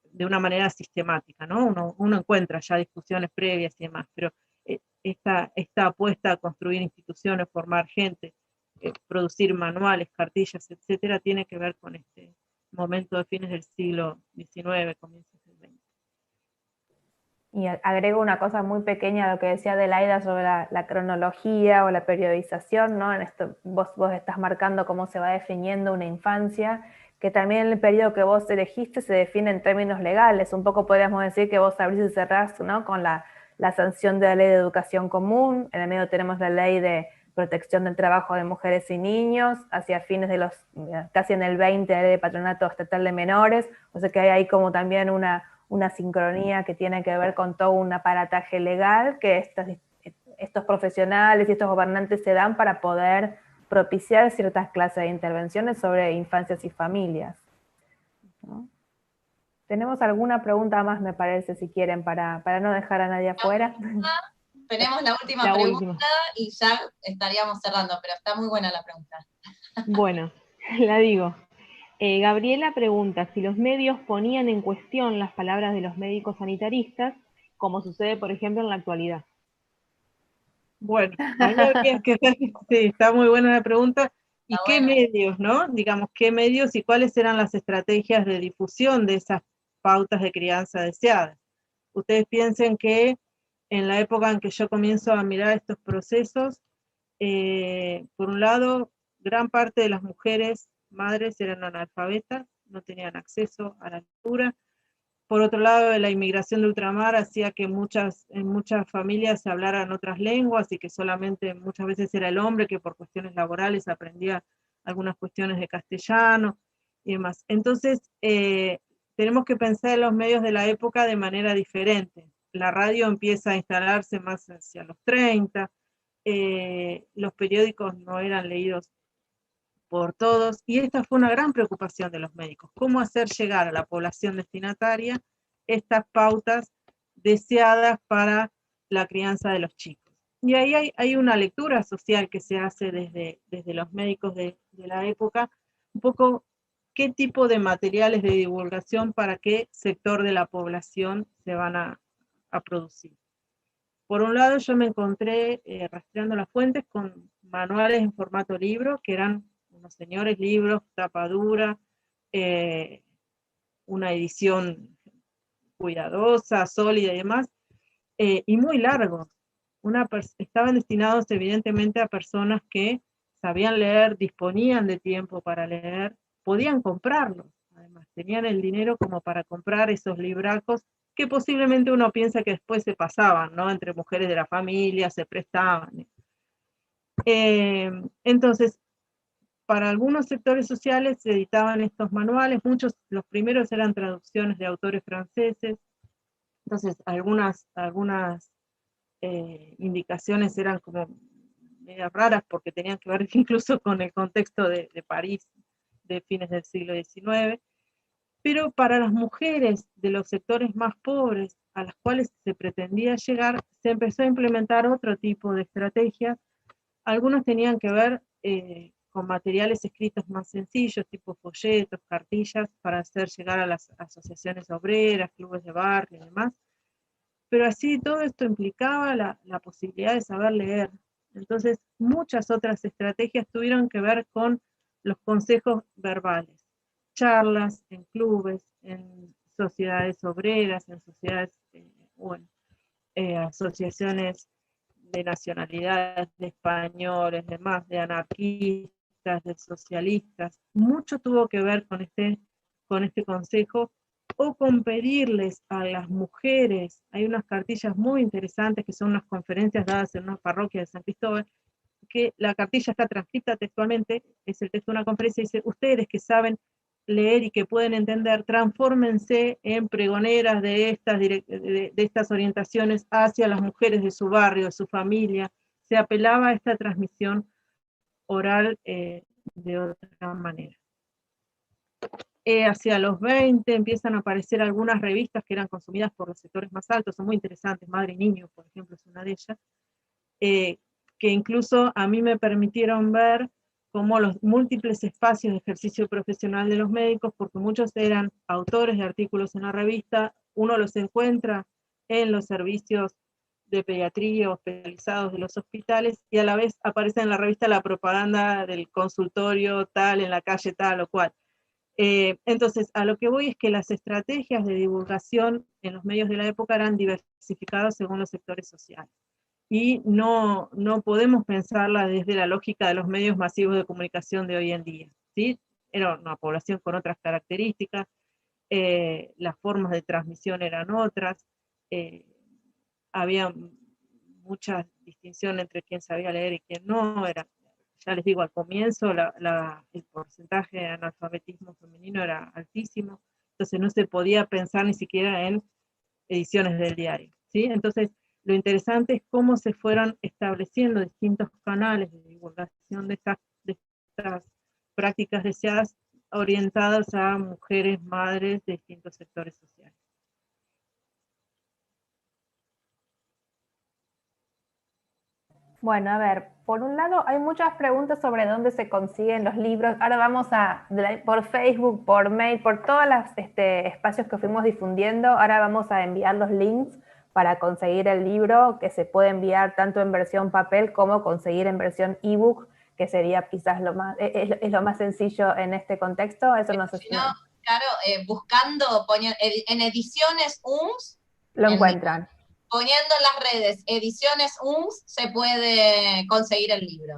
de una manera sistemática, ¿no? Uno encuentra ya discusiones previas y demás, pero esta apuesta a construir instituciones, formar gente, producir manuales, cartillas, etcétera, tiene que ver con este momento de fines del siglo XIX, comienzos del XX. Y agrego una cosa muy pequeña a lo que decía Adelaida sobre la cronología o la periodización, ¿no? En esto, vos estás marcando cómo se va definiendo una infancia, que también el periodo que vos elegiste se define en términos legales. Un poco podríamos decir que vos abrís y cerrás, ¿no?, con la sanción de la Ley de Educación Común, en el medio tenemos la Ley de Protección del Trabajo de Mujeres y Niños, hacia fines de casi en el 20, la Ley de Patronato Estatal de Menores, o sea que hay ahí como también una sincronía que tiene que ver con todo un aparataje legal que estos profesionales y estos gobernantes se dan para poder propiciar ciertas clases de intervenciones sobre infancias y familias, ¿no? Tenemos alguna pregunta más, me parece, si quieren, para no dejar a nadie afuera. Tenemos la última pregunta y ya estaríamos cerrando, pero está muy buena la pregunta. Bueno, la digo. Gabriela pregunta si los medios ponían en cuestión las palabras de los médicos sanitaristas, como sucede, por ejemplo, en la actualidad. Bueno, ahí habría que ver, sí, está muy buena la pregunta. ¿Y qué medios, no? Digamos, qué medios y cuáles eran las estrategias de difusión de esas pautas de crianza deseadas? Ustedes piensen que en la época en que yo comienzo a mirar estos procesos, por un lado, gran parte de las mujeres madres eran analfabetas, no tenían acceso a la lectura. Por otro lado, la inmigración de ultramar hacía que en muchas familias se hablaran otras lenguas y que solamente muchas veces era el hombre que por cuestiones laborales aprendía algunas cuestiones de castellano y demás. Entonces, tenemos que pensar en los medios de la época de manera diferente. La radio empieza a instalarse más hacia los 30, los periódicos no eran leídos por todos, y esta fue una gran preocupación de los médicos, cómo hacer llegar a la población destinataria estas pautas deseadas para la crianza de los chicos. Y ahí hay una lectura social que se hace desde los médicos de la época, un poco qué tipo de materiales de divulgación para qué sector de la población se van a producir. Por un lado, yo me encontré rastreando las fuentes con manuales en formato libro, que eran unos señores libros, tapa dura, una edición cuidadosa, sólida y demás, y muy largos. Estaban destinados evidentemente a personas que sabían leer, disponían de tiempo para leer, podían comprarlos, además, tenían el dinero como para comprar esos libracos que posiblemente uno piensa que después se pasaban, ¿no? Entre mujeres de la familia, se prestaban. Entonces, para algunos sectores sociales se editaban estos manuales, los primeros eran traducciones de autores franceses, entonces algunas indicaciones eran como medias raras porque tenían que ver incluso con el contexto de París de fines del siglo XIX, pero para las mujeres de los sectores más pobres a las cuales se pretendía llegar, se empezó a implementar otro tipo de estrategias. Algunos tenían que ver con materiales escritos más sencillos, tipo folletos, cartillas, para hacer llegar a las asociaciones obreras, clubes de barrio y demás. Pero así todo esto implicaba la posibilidad de saber leer. Entonces, muchas otras estrategias tuvieron que ver con los consejos verbales, charlas en clubes, en sociedades obreras, en sociedades o en asociaciones de nacionalidades, de españoles, de anarquistas, de socialistas. Mucho tuvo que ver con este consejo, o con pedirles a las mujeres. Hay unas cartillas muy interesantes que son unas conferencias dadas en una parroquia de San Cristóbal, que la cartilla está transcrita textualmente, es el texto de una conferencia, y dice: ustedes que saben leer y que pueden entender, transfórmense en pregoneras de estas orientaciones hacia las mujeres de su barrio, de su familia. Se apelaba a esta transmisión oral de otra manera. Hacia los 20 empiezan a aparecer algunas revistas que eran consumidas por los sectores más altos, son muy interesantes, Madre y Niño, por ejemplo, es una de ellas, que incluso a mí me permitieron ver como los múltiples espacios de ejercicio profesional de los médicos, porque muchos eran autores de artículos en la revista, uno los encuentra en los servicios de pediatría hospitalizados de los hospitales, y a la vez aparece en la revista la propaganda del consultorio tal, en la calle tal o cual. Entonces, a lo que voy es que las estrategias de divulgación en los medios de la época eran diversificadas según los sectores sociales. Y no podemos pensarla desde la lógica de los medios masivos de comunicación de hoy en día, ¿sí? Era una población con otras características, las formas de transmisión eran otras, había mucha distinción entre quién sabía leer y quién no, ya les digo, al comienzo el porcentaje de analfabetismo femenino era altísimo, entonces no se podía pensar ni siquiera en ediciones del diario, ¿sí? Entonces, lo interesante es cómo se fueron estableciendo distintos canales de divulgación de estas prácticas deseadas orientadas a mujeres, madres de distintos sectores sociales. Bueno, a ver, por un lado hay muchas preguntas sobre dónde se consiguen los libros. Ahora vamos por Facebook, por mail, por todos los espacios que fuimos difundiendo, ahora vamos a enviar los links para conseguir el libro, que se puede enviar tanto en versión papel como conseguir en versión ebook, que sería quizás es lo más sencillo en este contexto. Eso no sé si no, claro, buscando, en ediciones UMS, lo encuentran. Poniendo en las redes ediciones UMS se puede conseguir el libro.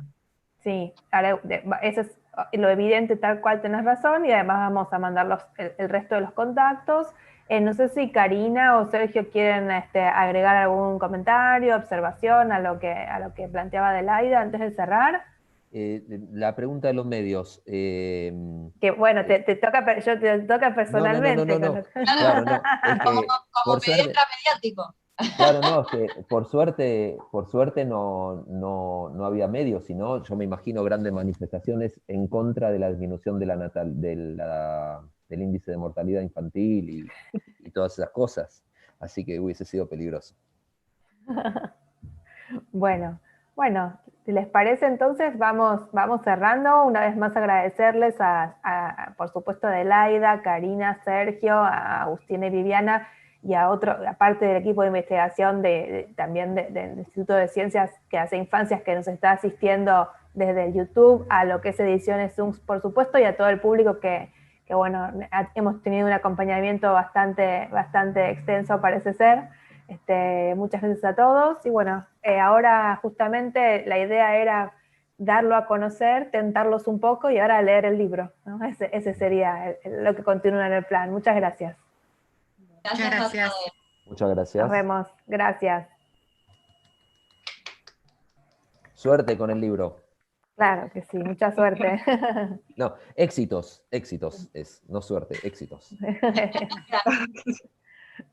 Sí, ahora eso es lo evidente, tal cual tenés razón, y además vamos a mandar el resto de los contactos. No sé si Karina o Sergio quieren agregar algún comentario, observación a lo que planteaba Adelaida antes de cerrar. La pregunta de los medios. Que bueno, te toca personalmente. No. Claro, no. Es que, como pediatra mediático. Claro, no, es que por suerte no había medios, sino yo me imagino grandes manifestaciones en contra de la disminución del índice de mortalidad infantil y todas esas cosas. Así que hubiese sido peligroso. Bueno, si les parece, entonces vamos cerrando. Una vez más agradecerles por supuesto, a Adelaida, Karina, Sergio, a Agustina y Viviana, y a parte del equipo de investigación también del Instituto de Ciencias que hace Infancias, que nos está asistiendo desde YouTube, a lo que es Ediciones Zooms, por supuesto, y a todo el público que bueno, hemos tenido un acompañamiento bastante extenso, parece ser. Muchas gracias a todos, y bueno, ahora justamente la idea era darlo a conocer, tentarlos un poco, y ahora leer el libro, ¿no? Ese sería lo que continúa en el plan. Muchas gracias. Muchas gracias. Muchas gracias. Nos vemos. Gracias. Suerte con el libro. Claro que sí, mucha suerte. No, éxitos, no suerte, éxitos.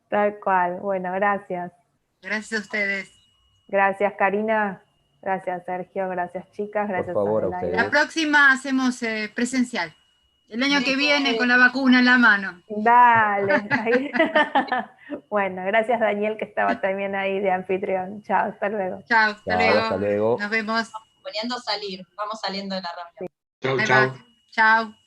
Tal cual. Bueno, gracias. Gracias a ustedes. Gracias, Karina. Gracias, Sergio. Gracias, chicas. Gracias, por favor, a Adelaida. ustedes. La próxima hacemos presencial. El año que viene con la vacuna en la mano. Dale. Bueno, gracias, Daniel, que estaba también ahí de anfitrión. Chao, hasta luego. Chao, hasta luego. Nos vemos. Poniendo salir, vamos saliendo de la reunión. Chau, Ahí chau. va. Chao.